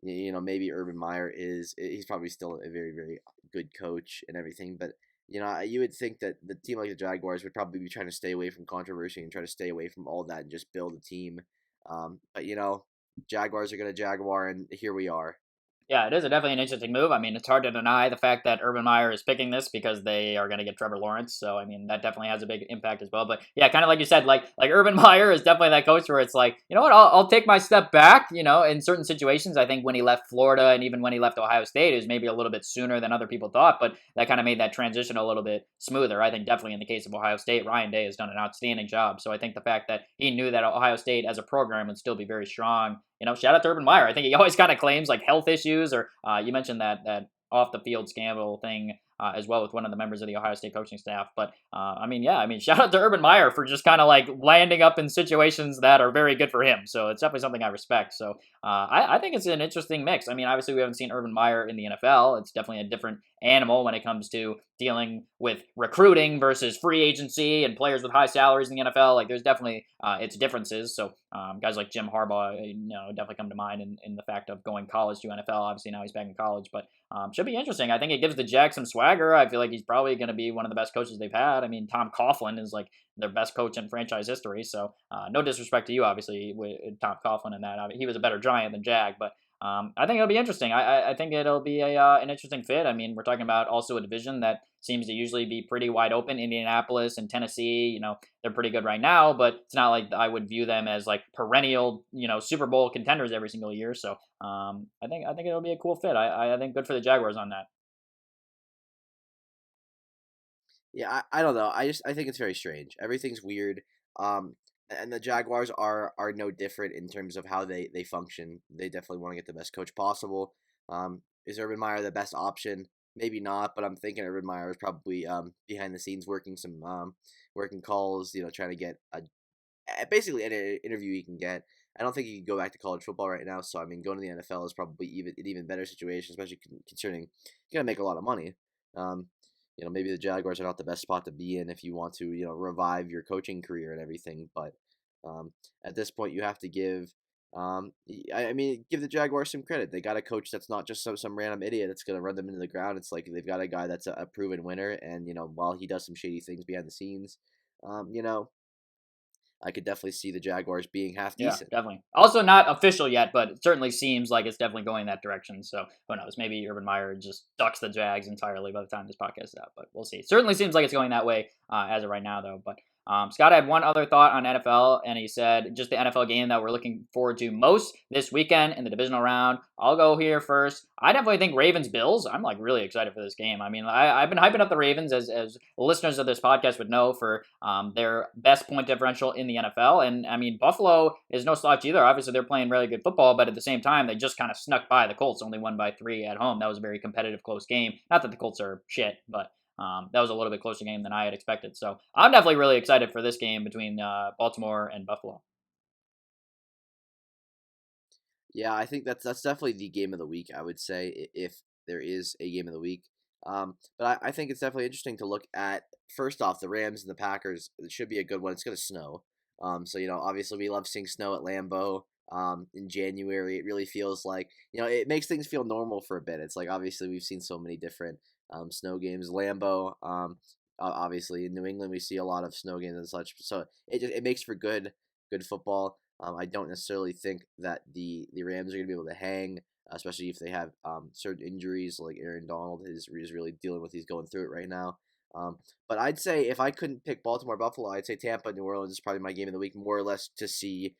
S1: maybe Urban Meyer he's probably still a very, very good coach and everything, but You would think that the team like the Jaguars would probably be trying to stay away from controversy and try to stay away from all that and just build a team. But Jaguars are gonna Jaguar, and here we are.
S2: Yeah, it is definitely an interesting move. I mean, it's hard to deny the fact that Urban Meyer is picking this because they are going to get Trevor Lawrence. So, I mean, that definitely has a big impact as well. But yeah, kind of like you said, like Urban Meyer is definitely that coach where it's like, you know what, I'll take my step back. In certain situations, I think when he left Florida and even when he left Ohio State, it was maybe a little bit sooner than other people thought. But that kind of made that transition a little bit smoother. I think definitely in the case of Ohio State, Ryan Day has done an outstanding job. So I think the fact that he knew that Ohio State as a program would still be very strong, shout out to Urban Meyer. I think he always kind of claims like health issues, or you mentioned that off the field scandal thing as well with one of the members of the Ohio State coaching staff. But shout out to Urban Meyer for just kind of like landing up in situations that are very good for him. So it's definitely something I respect. So I think it's an interesting mix. I mean, obviously we haven't seen Urban Meyer in the NFL. It's definitely a different animal when it comes to dealing with recruiting versus free agency and players with high salaries in the NFL. Like there's definitely its differences. So guys like Jim Harbaugh, definitely come to mind in the fact of going college to NFL. Obviously now he's back in college, but should be interesting. I think it gives the Jags some swagger. I feel like he's probably going to be one of the best coaches they've had. I mean, Tom Coughlin is like their best coach in franchise history. So no disrespect to you, obviously, with Tom Coughlin and that. I mean, he was a better Giant than Jag, but I think it'll be interesting. I think it'll be an interesting fit. I mean, we're talking about also a division that seems to usually be pretty wide open. Indianapolis and Tennessee, they're pretty good right now, but it's not like I would view them as like perennial, Super Bowl contenders every single year. So I think it'll be a cool fit. I think good for the Jaguars on that.
S1: Yeah, I don't know. I think it's very strange. Everything's weird. Um, and the Jaguars are no different in terms of how they function. They definitely want to get the best coach possible. Is Urban Meyer the best option? Maybe not, but I'm thinking Urban Meyer is probably behind the scenes working some working calls. Trying to get basically any interview he can get. I don't think he can go back to college football right now. So I mean, going to the NFL is probably even better situation, especially concerning you're gonna make a lot of money. Um, maybe the Jaguars are not the best spot to be in if you want to, revive your coaching career and everything. But at this point, you have to give, give the Jaguars some credit. They got a coach that's not just some random idiot that's going to run them into the ground. It's like they've got a guy that's a proven winner, and while he does some shady things behind the scenes, um, you know, I could definitely see the Jaguars being half
S2: Yeah,
S1: decent.
S2: definitely. Also, not official yet, but it certainly seems like it's definitely going that direction. So who knows? Maybe Urban Meyer just ducks the Jags entirely by the time this podcast is out, but we'll see. Certainly seems like it's going that way as of right now, though. But Scott had one other thought on NFL, and he said just the NFL game that we're looking forward to most this weekend in the divisional round. I'll go here first. I definitely think Ravens Bills. I'm like really excited for this game. I mean, I've been hyping up the Ravens as listeners of this podcast would know for their best point differential in the NFL. And I mean, Buffalo is no slouch either. Obviously, they're playing really good football, but at the same time, they just kind of snuck by the Colts, only won by 3 at home. That was a very competitive, close game. Not that the Colts are shit, but that was a little bit closer game than I had expected. So I'm definitely really excited for this game between Baltimore and Buffalo.
S1: Yeah, I think that's definitely the game of the week. I would say if there is a game of the week. But I think it's definitely interesting to look at. First off, the Rams and the Packers. It should be a good one. It's gonna snow. So obviously we love seeing snow at Lambeau. In January, it really feels like it makes things feel normal for a bit. It's like obviously we've seen so many different snow games. Lambeau. Obviously in New England we see a lot of snow games and such. So it makes for good football. I don't necessarily think that the Rams are going to be able to hang, especially if they have certain injuries like Aaron Donald is really dealing with. He's going through it right now. But I'd say if I couldn't pick Baltimore Buffalo, I'd say Tampa New Orleans is probably my game of the week, more or less to see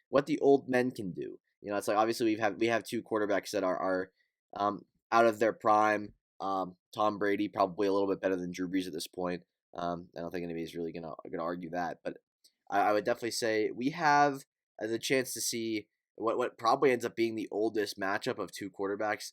S1: what the old men can do. It's like obviously we have two quarterbacks that are out of their prime. Tom Brady probably a little bit better than Drew Brees at this point. I don't think anybody's really gonna argue that, but I would definitely say we have the chance to see what probably ends up being the oldest matchup of two quarterbacks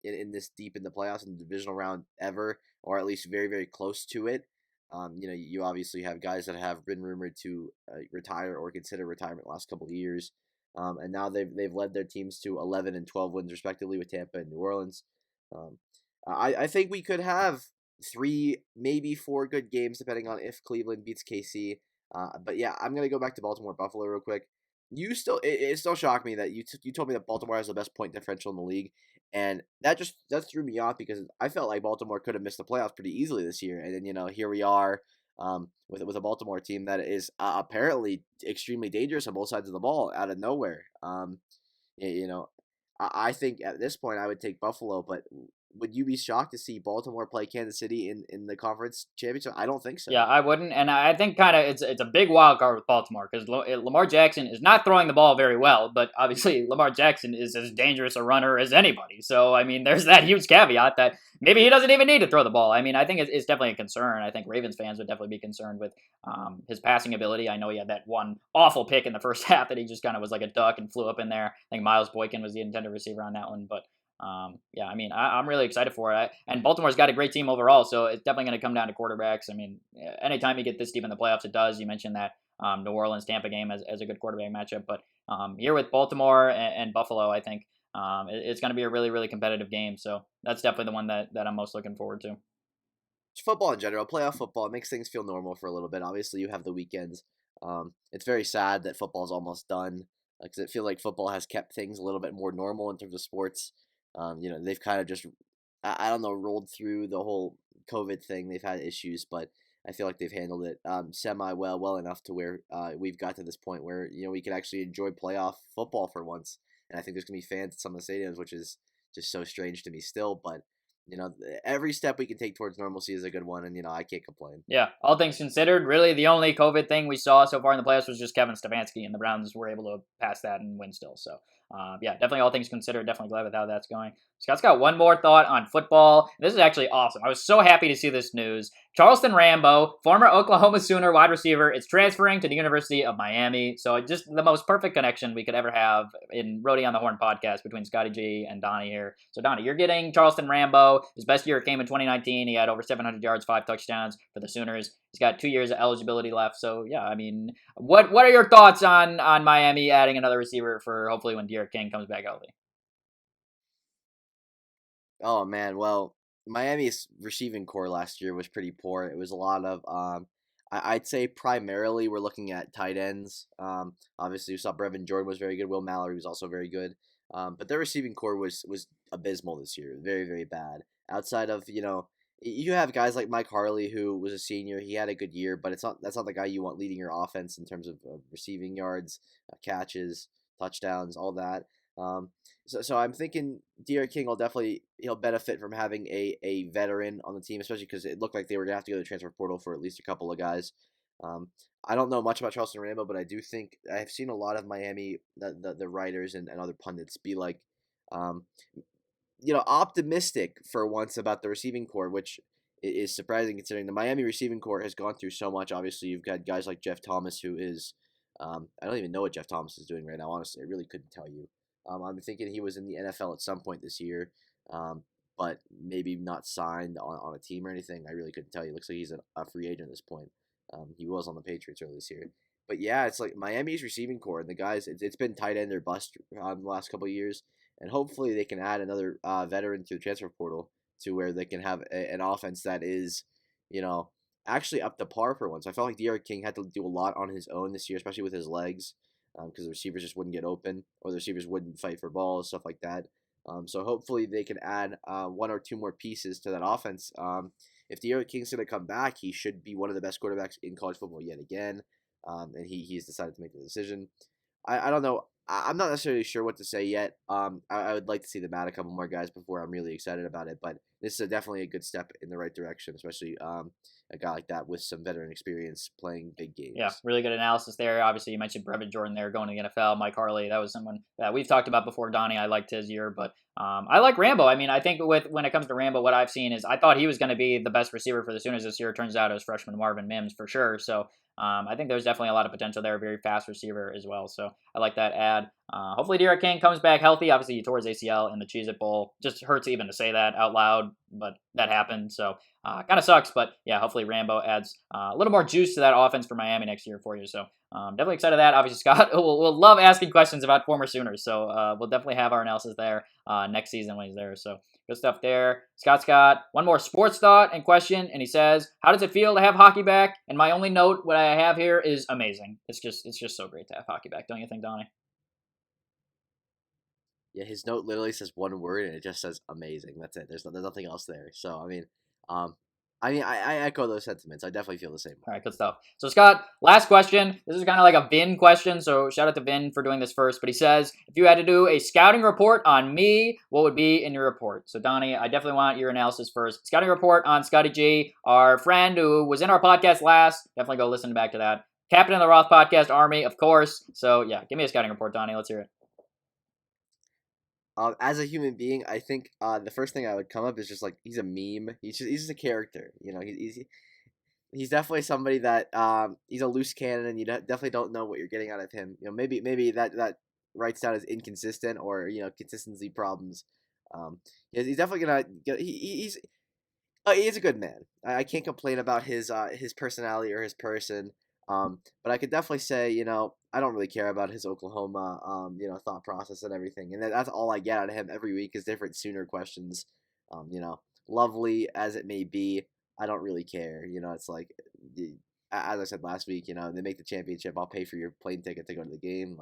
S1: in this deep in the playoffs in the divisional round ever, or at least very, very close to it. You obviously have guys that have been rumored to retire or consider retirement the last couple of years, and now they've led their teams to 11 and 12 wins respectively with Tampa and New Orleans. Um, I think we could have 3, maybe 4 good games depending on if Cleveland beats KC. But yeah, I'm gonna go back to Baltimore Buffalo real quick. it still shocked me that you told me that Baltimore has the best point differential in the league, and that threw me off because I felt like Baltimore could have missed the playoffs pretty easily this year, and then here we are, with a Baltimore team that is apparently extremely dangerous on both sides of the ball out of nowhere. You know, I think at this point I would take Buffalo, but would you be shocked to see Baltimore play Kansas City in the conference championship? I don't think
S2: Yeah,
S1: so.
S2: I wouldn't, and I think kind of it's a big wild card with Baltimore because Lamar Jackson is not throwing the ball very well, but obviously Lamar Jackson is as dangerous a runner as anybody. So I mean, there's that huge caveat that maybe he doesn't even need to throw the ball. I mean, I think it's definitely a concern. I think Ravens fans would definitely be concerned with his passing ability. I know he had that one awful pick in the first half that he just kind of was like a duck and flew up in there. I think Miles Boykin was the intended receiver on that one, but yeah, I mean, I'm really excited for it. And Baltimore's got a great team overall, so it's definitely going to come down to quarterbacks. I mean, anytime you get this deep in the playoffs, it does. You mentioned that New Orleans Tampa game as a good quarterback matchup, but here with Baltimore and Buffalo, I think it's going to be a really, really competitive game. So that's definitely the one that I'm most looking forward to.
S1: Football in general, playoff football, it makes things feel normal for a little bit. Obviously, you have the weekends. It's very sad that football's almost done because it feels like football has kept things a little bit more normal in terms of sports. They've kind of just, I don't know, rolled through the whole COVID thing. They've had issues, but I feel like they've handled it semi well enough to where we've got to this point where we can actually enjoy playoff football for once. And I think there's gonna be fans at some of the stadiums, which is just so strange to me still, but you know, every step we can take towards normalcy is a good one, and I can't complain.
S2: Yeah, all things considered, really the only COVID thing we saw so far in the playoffs was just Kevin Stefanski, and the Browns were able to pass that and win still. So, yeah, definitely all things considered, definitely glad with how that's going. Scott's got one more thought on football. This is actually awesome. I was so happy to see this news. Charleston Rambo, former Oklahoma Sooner wide receiver, is transferring to the University of Miami. So just the most perfect connection we could ever have in Roadie on the Horn podcast between Scotty G and Donnie here. So Donnie, you're getting Charleston Rambo. His best year came in 2019. He had over 700 yards, 5 touchdowns for the Sooners. He's got 2 years of eligibility left. So yeah, I mean, what are your thoughts on Miami adding another receiver for hopefully when Derek King comes back healthy?
S1: Oh man, well, Miami's receiving core last year was pretty poor. It was a lot of I'd say primarily we're looking at tight ends. Obviously we saw Brevin Jordan was very good. Will Mallory was also very good. But their receiving core was abysmal this year. Very, very bad. Outside of, you have guys like Mike Harley who was a senior. He had a good year, but that's not the guy you want leading your offense in terms of receiving yards, catches, touchdowns, all that. Um, so I'm thinking Derek King will definitely he'll benefit from having a veteran on the team, especially because it looked like they were gonna have to go to the transfer portal for at least a couple of guys. Um, I don't know much about Charleston Rambo, but I do think I've seen a lot of Miami the writers and other pundits be like, um, optimistic for once about the receiving core, which is surprising considering the Miami receiving core has gone through so much. Obviously, you've got guys like Jeff Thomas, who is, I don't even know what Jeff Thomas is doing right now. Honestly, I really couldn't tell you. I'm thinking he was in the NFL at some point this year, but maybe not signed on a team or anything. I really couldn't tell you. Looks like he's a free agent at this point. He was on the Patriots earlier this year. But yeah, it's like Miami's receiving core and the guys. It's been tight end or bust the last couple of years, and hopefully they can add another veteran to the transfer portal to where they can have an offense that is, you know, actually up to par for once. I felt like Derek King had to do a lot on his own this year, especially with his legs, because the receivers just wouldn't get open or the receivers wouldn't fight for balls, stuff like that. So hopefully they can add one or two more pieces to that offense. If Derek King's going to come back, he should be one of the best quarterbacks in college football yet again. And he's decided to make the decision. I don't know. I'm not necessarily sure what to say yet. I would like to see them add a couple more guys before I'm really excited about it. But this is definitely a good step in the right direction, especially a guy like that with some veteran experience playing big
S2: Yeah,
S1: games.
S2: really good analysis there. Obviously, you mentioned Brevin Jordan there going to the NFL. Mike Harley, that was someone that we've talked about before. Donnie, I liked his year, but I like Rambo. I mean, I think when it comes to Rambo, what I've seen is I thought he was going to be the best receiver for the Sooners this year. It turns out it was freshman Marvin Mims for sure. So I think there's definitely a lot of potential there. Very fast receiver as well. So I like that ad. Hopefully Derek King comes back healthy. Obviously, he tore his ACL in the Cheez-It Bowl. Just hurts even to say that out loud, but that happened. So kind of sucks. But yeah, hopefully Rambo adds a little more juice to that offense for Miami next year for you. So definitely excited of that. Obviously, Scott will love asking questions about former Sooners. So we'll definitely have our analysis there next season when he's there. So good stuff there. Scott's got one more sports thought and question, and he says, "How does it feel to have hockey back?" And my only note, what I have here, is amazing. It's just so great to have hockey back, don't you think, Donnie?
S1: Yeah, his note literally says one word and it just says amazing. That's it. There's nothing else there. So um, I echo those sentiments. I definitely feel the same
S2: All
S1: way.
S2: right, good stuff. So, Scott, last question. This is kind of like a Vin question, so shout out to Vin for doing this first. But he says, if you had to do a scouting report on me, what would be in your report? So, Donnie, I definitely want your analysis first. Scouting report on Scotty G, our friend who was in our podcast last. Definitely go listen back to that. Captain of the Roth Podcast Army, of course. So, yeah, give me a scouting report, Donnie. Let's hear it.
S1: As a human being, I think the first thing I would come up is just like he's a meme. He's just a character. He's definitely somebody that he's a loose cannon, and you definitely don't know what you're getting out of him. Maybe that writes down as inconsistent or consistency problems. He's definitely gonna get. He's a good man. I can't complain about his personality or his person. But I could definitely say, I don't really care about his Oklahoma, thought process and everything. And that's all I get out of him every week is different Sooner questions. Lovely as it may be, I don't really care. It's like, as I said last week, they make the championship, I'll pay for your plane ticket to go to the game.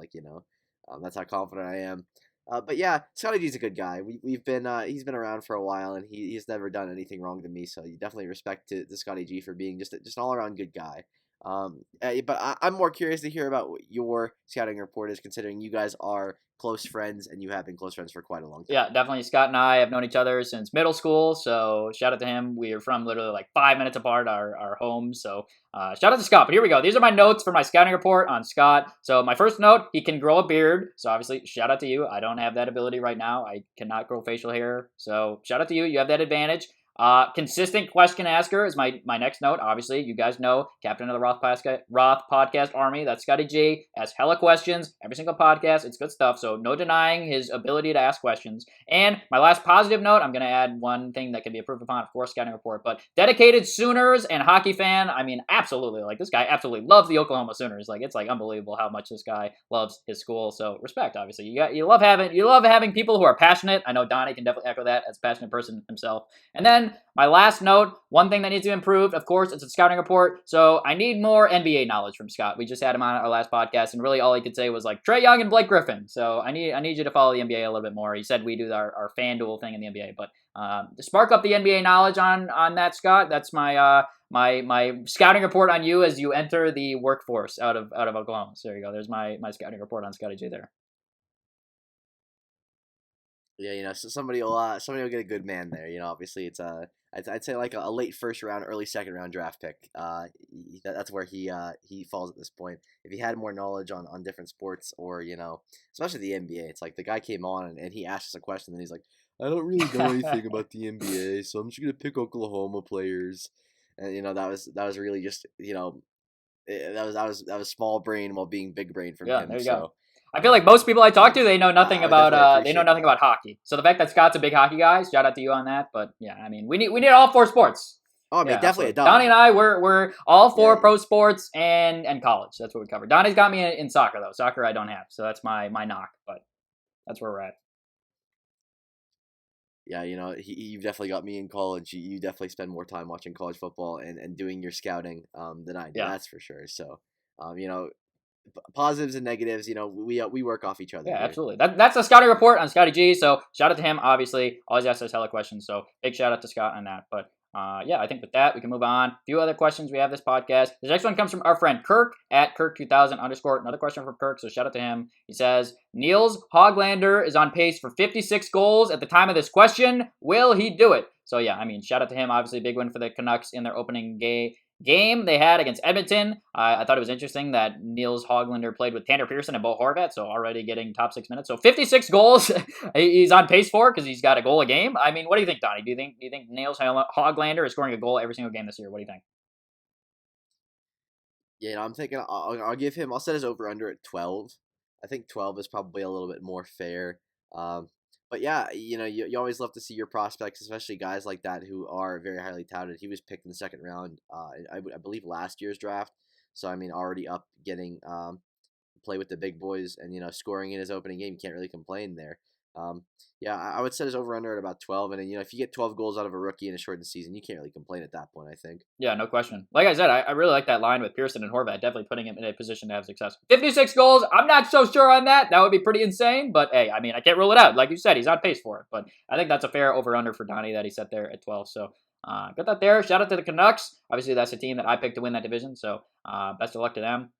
S1: That's how confident I am. But yeah, Scotty G's a good guy. We've been he's been around for a while, and he's never done anything wrong to me. So you definitely respect to Scotty G for being just an all around good guy. But I'm more curious to hear about what your scouting report is, considering you guys are close friends and you have been close friends for quite a long time.
S2: Yeah, definitely. Scott and I have known each other since middle school, so shout out to him. We are from literally like 5 minutes apart, our homes. So shout out to Scott. But here we go. These are my notes for my scouting report on Scott. So my first note, he can grow a beard. So obviously, shout out to you. I don't have that ability right now. I cannot grow facial hair. So shout out to you. You have that advantage. Consistent question asker is my next note. Obviously, you guys know Captain of the Roth Podcast Army. That's Scotty G. Asks hella questions every single podcast. It's good stuff. So no denying his ability to ask questions. And my last positive note, I'm going to add one thing that can be approved upon, of course, scouting report. But dedicated Sooners and hockey fan. I mean, absolutely. Like this guy absolutely loves the Oklahoma Sooners. Like it's like unbelievable how much this guy loves his school. So respect, obviously. You love having people who are passionate. I know Donnie can definitely echo that as a passionate person himself. And then my last note, one thing that needs to be improved, of course, it's a scouting report. So I need more NBA knowledge from Scott. We just had him on our last podcast, and really all he could say was like Trae Young and Blake Griffin. So I need you to follow the NBA a little bit more. He said we do our FanDuel thing in the NBA, but to spark up the NBA knowledge on that, Scott, that's my scouting report on you as you enter the workforce out of Oklahoma. So there you go. There's my scouting report on Scotty J there.
S1: Yeah, so somebody will get a good man there. Obviously it's I'd say like a late first round, early second round draft pick. That's where he falls at this point. If he had more knowledge on different sports or especially the NBA, it's like the guy came on and he asked us a question and he's like, I don't really know anything about the NBA, so I'm just gonna pick Oklahoma players. And that was really just that was small brain while being big brain from
S2: Yeah,
S1: him.
S2: there you go.
S1: So
S2: I feel like most people I talk to, they know nothing
S1: I would
S2: about
S1: definitely
S2: they know
S1: appreciate
S2: nothing
S1: that.
S2: about hockey. So the fact that Scott's a big hockey guy, shout out to you on that. But yeah, I mean, we need all four sports.
S1: Oh, I mean,
S2: Yeah,
S1: definitely a
S2: absolutely. Donnie
S1: dog.
S2: and I, we're all
S1: Yeah,
S2: for pro sports and college. That's what we cover. Donnie's got me in soccer though. Soccer I don't have, so that's my knock. But that's where we're at.
S1: yeah, you've definitely got me in college. You definitely spend more time watching college football and doing your scouting than I do.
S2: Yeah,
S1: That's for sure. So, um, you know, positives and negatives. We work off each other
S2: yeah,
S1: here.
S2: absolutely. That's the scouting report on Scotty G. So shout out to him. Obviously, always asks us hella questions. So big shout out to Scott on that. But yeah, I think with that we can move on. A few other questions we have this podcast. This next one comes from our friend Kirk at Kirk2000 _. Another question from Kirk. So shout out to him. He says Niels Hoglander is on pace for 56 goals at the time of this question. Will he do it? So yeah, I mean, shout out to him. Obviously, big win for the Canucks in their opening game they had against Edmonton. I thought it was interesting that Niels Hoglander played with Tanner Pearson and Bo Horvat, so already getting top 6 minutes. So 56 goals he's on pace for because he's got a goal a game. I mean, what do you think, Donnie? Do you think Niels Hoglander is scoring a goal every single game this year? What do you think?
S1: Yeah, I'm thinking I'll give him. I'll set his over under at 12. I think 12 is probably a little bit more fair. Um, but yeah, you always love to see your prospects, especially guys like that who are very highly touted. He was picked in the second round, I believe last year's draft. So I mean, already up getting play with the big boys and scoring in his opening game. You can't really complain there. Um, yeah, I would set his over under at about 12, and then if you get 12 goals out of a rookie in a shortened season, you can't really complain at that point. I think.
S2: Yeah, no question. Like I said, I really like that line with Pearson and Horvat, definitely putting him in a position to have success. 56 goals, I'm not so sure on that. That would be pretty insane, but hey, I mean, I can't rule it out. Like you said, he's on pace for it, but I think that's a fair over-under for Donnie that he set there at 12. So got that there. Shout out to the Canucks. Obviously, that's a team that I picked to win that division, so best of luck to them.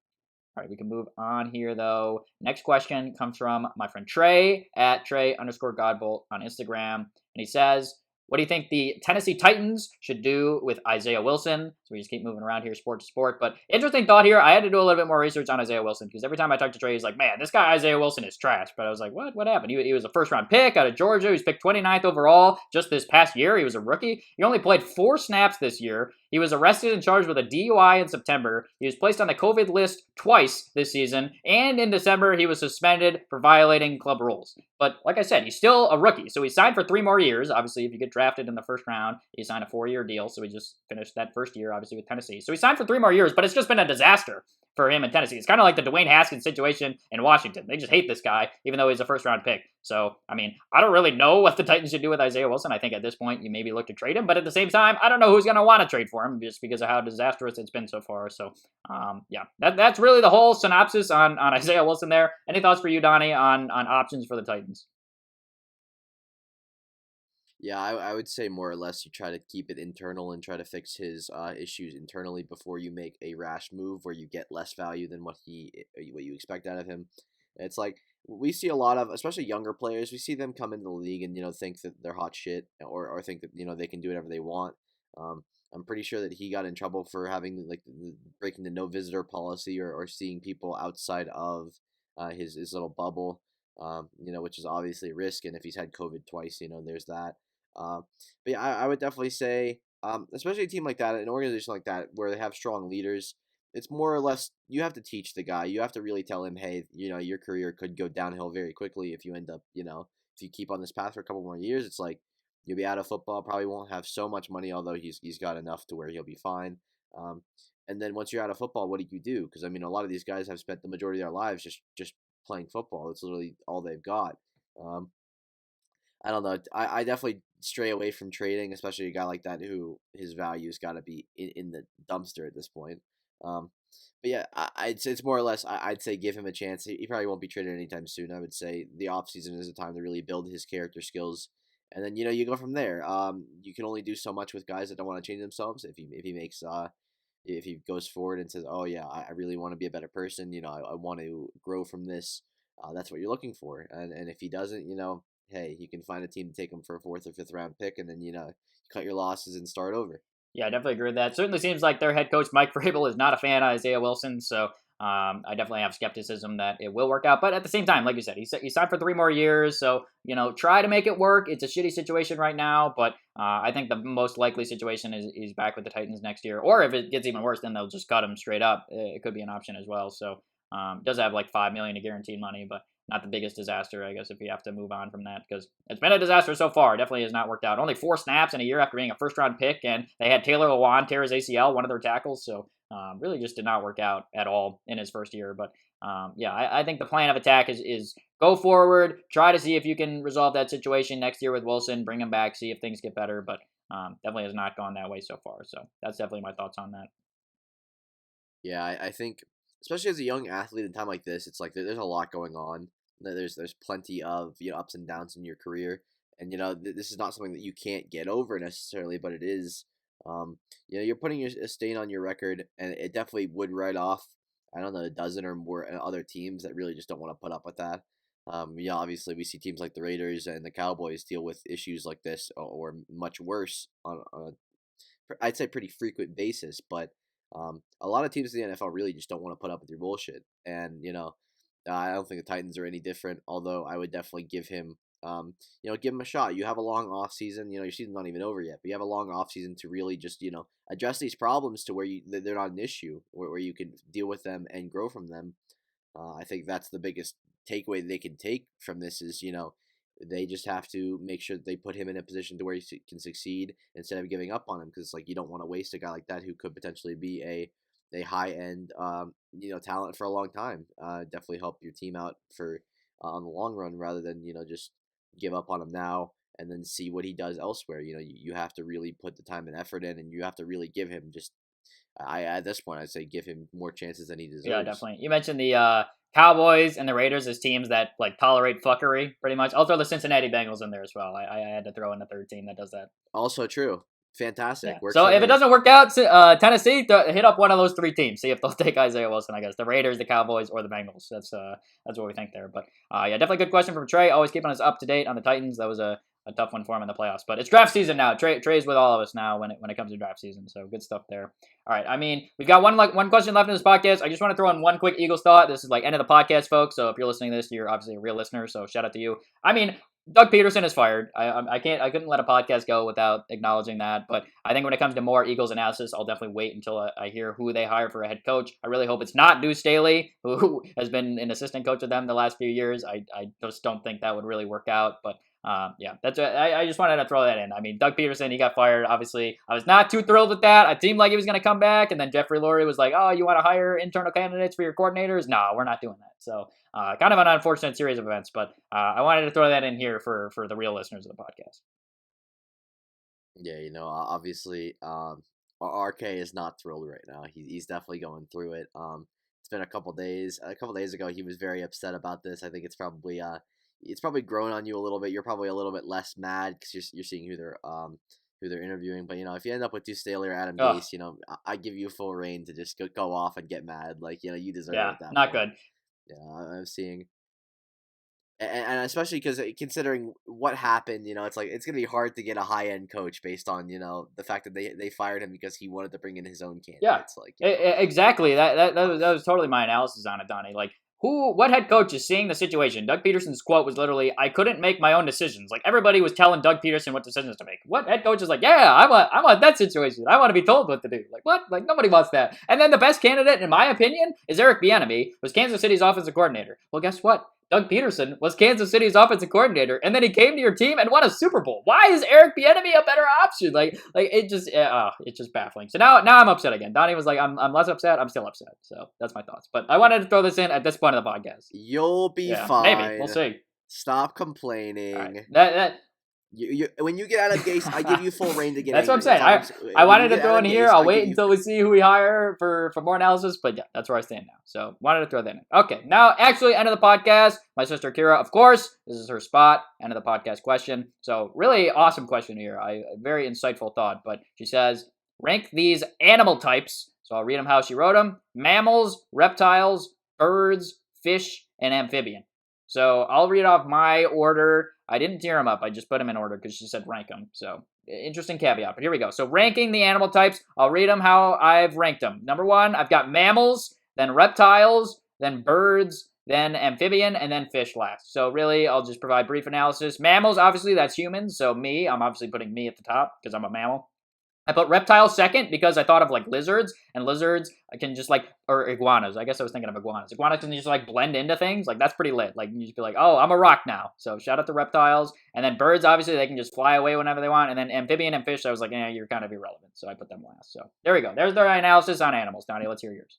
S2: All right, we can move on here though. Next question comes from my friend Trey at Trey_Godbolt on Instagram. And he says, what do you think the Tennessee Titans should do with Isaiah Wilson? So we just keep moving around here, sport to sport. But interesting thought here. I had to do a little bit more research on Isaiah Wilson because every time I talk to Trey, he's like, man, this guy Isaiah Wilson is trash. But I was like, what happened? He was a first-round pick out of Georgia. He was picked 29th overall just this past year. He was a rookie. He only played 4 snaps this year. He was arrested and charged with a DUI in September. He was placed on the COVID list twice this season. And in December, he was suspended for violating club rules. But like I said, he's still a rookie. So he signed for 3 more years. Obviously, if you get drafted in the first round, he signed a 4-year deal. So he just finished that first year, obviously, with Tennessee. So he signed for 3 more years, but it's just been a disaster for him in Tennessee. It's kind of like the Dwayne Haskins situation in Washington. They just hate this guy, even though he's a first-round pick. So, I mean, I don't really know what the Titans should do with Isaiah Wilson. I think at this point, you maybe look to trade him. But at the same time, I don't know who's going to want to trade for him just because of how disastrous it's been so far. So, yeah, that's really the whole synopsis on Isaiah Wilson there. Any thoughts for you, Donnie, on options for the Titans?
S1: Yeah, I would say more or less you try to keep it internal and try to fix his issues internally before you make a rash move where you get less value than what you expect out of him. It's like we see a lot of, especially younger players, we see them come into the league and think that they're hot shit or think that they can do whatever they want. Um, I'm pretty sure that he got in trouble for having like breaking the no visitor policy or seeing people outside of his little bubble. Which is obviously a risk, and if he's had COVID twice, there's that. Uh, but yeah, I would definitely say, especially a team like that, an organization like that, where they have strong leaders, it's more or less you have to teach the guy. You have to really tell him, hey, your career could go downhill very quickly if you end up, if you keep on this path for a couple more years. It's like you'll be out of football, probably won't have so much money, although he's got enough to where he'll be fine. Um, and then once you're out of football, what do you do? Because I mean, a lot of these guys have spent the majority of their lives just playing football. It's literally all they've got. Um, I don't know. I definitely stray away from trading, especially a guy like that who his value's got to be in the dumpster at this point. Um, but yeah, it's more or less I'd say give him a chance. He probably won't be traded anytime soon. I would say the off season is a time to really build his character skills, and then you go from there. You can only do so much with guys that don't want to change themselves. If he makes if he goes forward and says, oh yeah, I really want to be a better person. I want to grow from this. That's what you're looking for, and if he doesn't, hey, you can find a team to take him for a 4th or 5th round pick, and then cut your losses and start over.
S2: Yeah, I definitely agree with that. Certainly seems like their head coach, Mike Vrabel, is not a fan of Isaiah Wilson. So I definitely have skepticism that it will work out. But at the same time, like you said, he signed for 3 more years. So, try to make it work. It's a shitty situation right now. But I think the most likely situation is he's back with the Titans next year. Or if it gets even worse, then they'll just cut him straight up. It could be an option as well. So does have like $5 million in guaranteed money. But not the biggest disaster, I guess, if you have to move on from that, because it's been a disaster so far. It definitely has not worked out. Only 4 snaps in a year after being a first-round pick, and they had Taylor Lewan tear his ACL, one of their tackles, so really just did not work out at all in his first year. But yeah, I think the plan of attack is go forward, try to see if you can resolve that situation next year with Wilson, bring him back, see if things get better, but definitely has not gone that way so far. So that's definitely my thoughts on that.
S1: Yeah, I think especially as a young athlete in a time like this, it's like there's a lot going on. There's plenty of ups and downs in your career, and this is not something that you can't get over necessarily, but it is. You're putting a stain on your record, and it definitely would write off. I don't know, a dozen or more other teams that really just don't want to put up with that. Obviously we see teams like the Raiders and the Cowboys deal with issues like this or much worse on I'd say pretty frequent basis, but a lot of teams in the NFL really just don't want to put up with your bullshit. And I don't think the Titans are any different. Although I would definitely give him, give him a shot. You have a long off season. Your season's not even over yet, but you have a long off season to really just address these problems to where they're not an issue, where you can deal with them and grow from them. I think that's the biggest takeaway they can take from this is, they just have to make sure that they put him in a position to where he can succeed instead of giving up on him, because like you don't want to waste a guy like that who could potentially be a high end talent for a long time. Definitely help your team out for on the long run, rather than just give up on him now and then see what he does elsewhere. You have to really put the time and effort in, and you have to really give him just. I At this point, I'd say give him more chances than he
S2: Yeah,
S1: deserves.
S2: definitely. You mentioned the Cowboys and the Raiders as teams that like tolerate fuckery pretty much. I'll throw the Cincinnati Bengals in there as well. I had to throw in a third team that does that.
S1: Also true.
S2: Yeah.
S1: Fantastic. Works
S2: So
S1: for
S2: if it
S1: me.
S2: doesn't work out, Tennessee, hit up one of those three teams. See if they'll take Isaiah Wilson. I guess the Raiders, the Cowboys, or the Bengals. That's what we think there. But yeah, definitely good question from Trey. Always keeping us up to date on the Titans. That was a tough one for him in the playoffs. But it's draft season now. Trey's with all of us now when it comes to draft season. So good stuff there. All right. I mean, we've got one question left in this podcast. I just want to throw in one quick Eagles thought. This is like end of the podcast, folks. So if you're listening to this, you're obviously a real listener. So shout out to you. I mean, Doug Peterson is fired. I couldn't let a podcast go without acknowledging that. But I think when it comes to more Eagles analysis, I'll definitely wait until I hear who they hire for a head coach. I really hope it's not Deuce Staley, who has been an assistant coach with them the last few years. I just don't think that would really work out. But yeah, I just wanted to throw that in. I mean, Doug Peterson, he got fired. Obviously, I was not too thrilled with that. It seemed like he was going to come back, and then Jeffrey Lurie was like, "Oh, you want to hire internal candidates for your coordinators?" No, we're not doing that. So, kind of an unfortunate series of events, but I wanted to throw that in here for the real listeners of the podcast.
S1: Yeah, obviously, RK is not thrilled right now. He's definitely going through it. It's been a couple days. A couple days ago, he was very upset about this. I think it's probably grown on you a little bit. You're probably a little bit less mad because you're seeing who they're interviewing. But if you end up with Deuce Staley or Adam
S2: Oh,
S1: Gase, I give you full reign to just go off and get mad. Like you deserve it
S2: yeah,
S1: at that
S2: not
S1: point.
S2: good.
S1: Yeah, I'm seeing. And especially because considering what happened, it's gonna be hard to get a high end coach based on the fact that they fired him because he wanted to bring in his own
S2: Yeah,
S1: candidates. Like
S2: exactly.
S1: tough.
S2: That was totally my analysis on it, Donnie. Like, what head coach is seeing the situation? Doug Peterson's quote was literally, "I couldn't make my own decisions." Like everybody was telling Doug Peterson what decisions to make. What head coach is like, "Yeah, I want that situation. I want to be told what to do." Like what? Like nobody wants that. And then the best candidate, in my opinion, is Eric Bieniemy, was Kansas City's offensive coordinator. Well, guess what? Doug Peterson was Kansas City's offensive coordinator, and then he came to your team and won a Super Bowl. Why is Eric Bieniemy a better option? It's just baffling. So now I'm upset again. Donnie was like, I'm less upset. I'm still upset. So that's my thoughts. But I wanted to throw this in at this point of the podcast.
S1: You'll be
S2: Yeah, maybe we'll
S1: fine.
S2: see.
S1: Stop
S2: All right,
S1: complaining.
S2: that
S1: You when you get Adam Gase, I give you full reign to get
S2: that's what I'm
S1: angry.
S2: saying.
S1: That's all
S2: I
S1: when you
S2: wanted to
S1: get
S2: throw in
S1: Adam
S2: here.
S1: Gase,
S2: I'll
S1: I give
S2: wait
S1: you.
S2: until we see who we hire for more analysis. But yeah, that's where I stand now. So wanted to throw that in. Okay, now actually end of the podcast. My sister Kira, of course, this is her spot. End of the podcast question. So really awesome question here. A very insightful thought. But she says, rank these animal types. So I'll read them how she wrote them: mammals, reptiles, birds, fish, and amphibian. So I'll read off my order. I didn't tier them up. I just put them in order because she said rank them. So interesting caveat. But here we go. So ranking the animal types. I'll read them how I've ranked them. Number one, I've got mammals, then reptiles, then birds, then amphibian, and then fish last. So really, I'll just provide brief analysis. Mammals, obviously, that's humans. So me, I'm obviously putting me at the top because I'm a mammal. I put reptiles second because I thought of like lizards, and lizards I can just like, or iguanas. I guess I was thinking of iguanas. Iguanas can just like blend into things. Like that's pretty lit. Like you just be like, oh, I'm a rock now. So shout out to reptiles. And then birds, obviously they can just fly away whenever they want. And then amphibian and fish, I was like, yeah, you're kind of irrelevant. So I put them last. So there we go. There's the analysis on animals. Donnie, let's hear yours.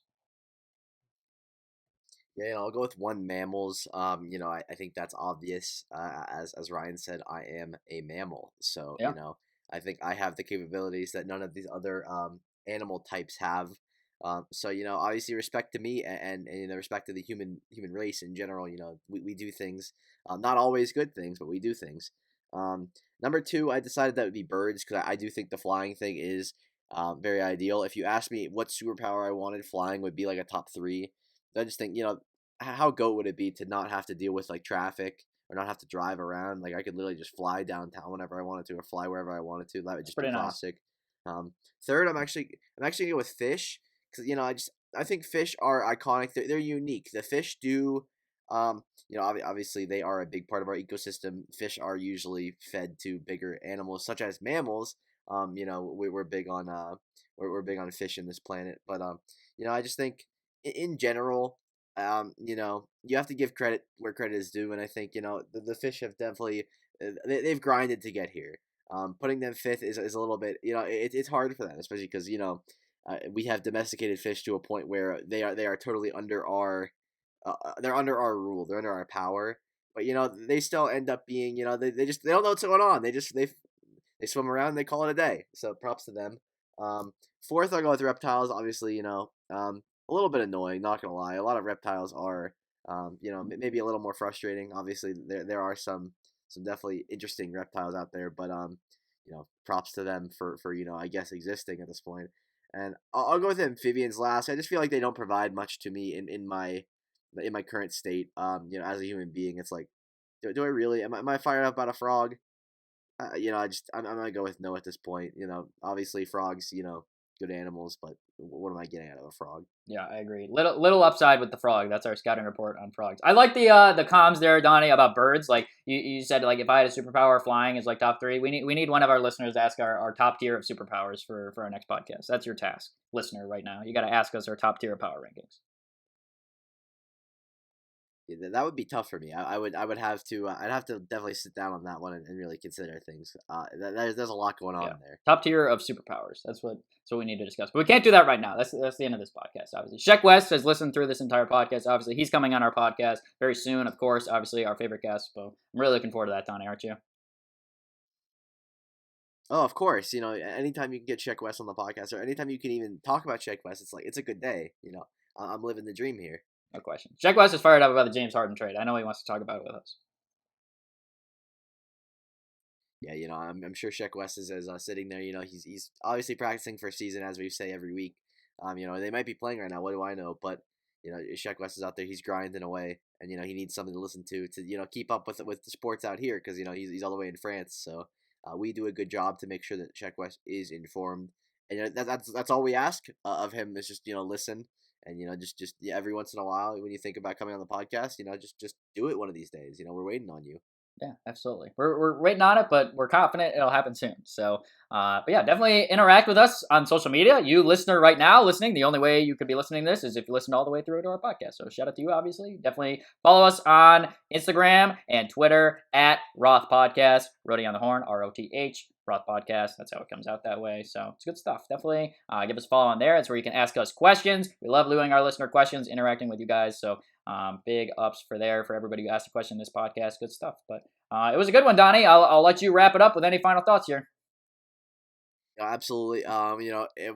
S1: Yeah, I'll go with one mammals. I think that's obvious. As Ryan said, I am a mammal, so
S2: Yeah,
S1: I think I have the capabilities that none of these other animal types have. So obviously, respect to me and respect to the human race in general. We do things, not always good things, but we do things. Number two, I decided that would be birds because I do think the flying thing is very ideal. If you ask me what superpower I wanted, flying would be like a top three. I just think how goat would it be to not have to deal with like traffic or not have to drive around? Like I could literally just fly downtown whenever I wanted to or fly wherever I wanted to. That would
S2: it's
S1: just be
S2: pretty nice.
S1: classic. Third, I'm actually gonna go with fish because I think fish are iconic. They're unique. The fish do. Obviously they are a big part of our ecosystem. Fish are usually fed to bigger animals such as mammals. We're big on we're big on fish in this planet, but I just think in general you have to give credit where credit is due, and I think the Fish have definitely they've grinded to get here. Putting them fifth is a little bit, it's hard for them, especially because we have domesticated fish to a point where they are totally under our they're under our rule, they're under our power. But they still end up being, they don't know what's going on. They swim around and they call it a day. So props to them. Fourth, I'll go with reptiles. Obviously, a little bit annoying. Not gonna lie, a lot of reptiles are, maybe a little more frustrating. Obviously, there are some definitely interesting reptiles out there, but props to them for I guess existing at this point. And I'll go with amphibians last. I just feel like they don't provide much to me in my current state. As a human being, it's like, do I really am I fired up about a frog? I'm gonna go with no at this point. Obviously frogs, good animals, but what am I getting out of a frog?
S2: Yeah, I agree. Little upside with the frog. That's our scouting report on frogs. I like the comms there, Donnie, about birds. Like you said, like if I had a superpower, flying is like top 3. We need one of our listeners to ask our top tier of superpowers for our next podcast. That's your task, listener, right now. You got to ask us our top tier of power rankings.
S1: Yeah, that would be tough for me. I would have to I'd have to definitely sit down on that one and really consider things. There's a lot going on there.
S2: Top tier of superpowers. That's what we need to discuss. But we can't do that right now. That's the end of this podcast. Obviously, Sheck West has listened through this entire podcast. Obviously, he's coming on our podcast very soon. Of course, obviously our favorite guest. So I'm really looking forward to that, Donnie, aren't you?
S1: Oh, of course. Anytime you can get Sheck West on the podcast, or anytime you can even talk about Sheck West, it's a good day. I'm living the dream here.
S2: No question. Sheck West is fired up about the James Harden trade. I know he wants to talk about it with us.
S1: Yeah, I'm sure Sheck West is sitting there. He's obviously practicing for a season, as we say every week. They might be playing right now. What do I know? But Sheck West is out there. He's grinding away, and he needs something to listen to keep up with the sports out here, because he's all the way in France. So we do a good job to make sure that Sheck West is informed, and that's all we ask of him, is just listen. And just every once in a while, when you think about coming on the podcast, just do it one of these days. We're waiting on you.
S2: Yeah, absolutely. We're waiting on it, but we're confident it'll happen soon. So, but yeah, definitely interact with us on social media. You listener right now listening, the only way you could be listening to this is if you listen all the way through to our podcast. So shout out to you, obviously. Definitely follow us on Instagram and Twitter at Roth Podcast, Roadie on the Horn, ROTH. Roth Podcast. That's how it comes out that way. So it's good stuff. Definitely give us a follow on there. It's where you can ask us questions. We love doing our listener questions, interacting with you guys. So big ups for everybody who asked a question in this podcast. Good stuff. But it was a good one, Donnie. I'll let you wrap it up with any final thoughts here.
S1: Absolutely.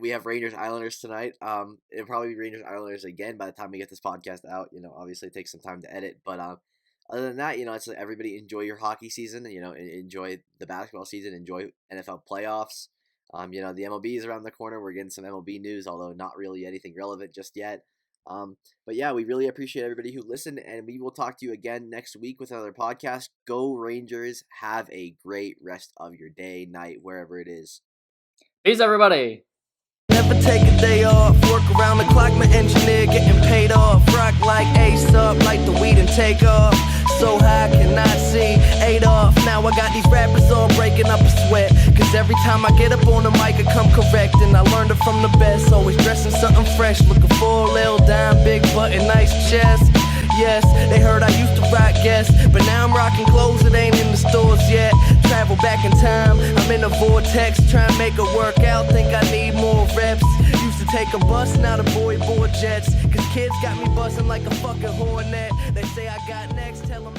S1: We have Rangers Islanders tonight. It'll probably be Rangers Islanders again by the time we get this podcast out. Obviously it takes some time to edit, but other than that, it's like everybody enjoy your hockey season, enjoy the basketball season, enjoy NFL playoffs. The MLB is around the corner. We're getting some MLB news, although not really anything relevant just yet. But yeah, we really appreciate everybody who listened, and we will talk to you again next week with another podcast. Go Rangers. Have a great rest of your day, night, wherever it is.
S2: Peace, everybody.
S3: Never take a day off, work around the clock, my engineer getting paid off. Rock like Ace up, like the weed and take off. So high, cannot see Adolf. Now I got these rappers all breaking up a sweat, cause every time I get up on the mic I come correct. And I learned it from the best, always dressing something fresh. Looking for a little dime, big butt and nice chest. Yes, they heard I used to rock guests, but now I'm rocking clothes that ain't in the stores yet. Travel back in time, I'm in a vortex, trying to make it work out, think I need more reps. Used to take a bus, now the boy board jets, cause kids got me buzzing like a fucking hornet. They say I got next, tell them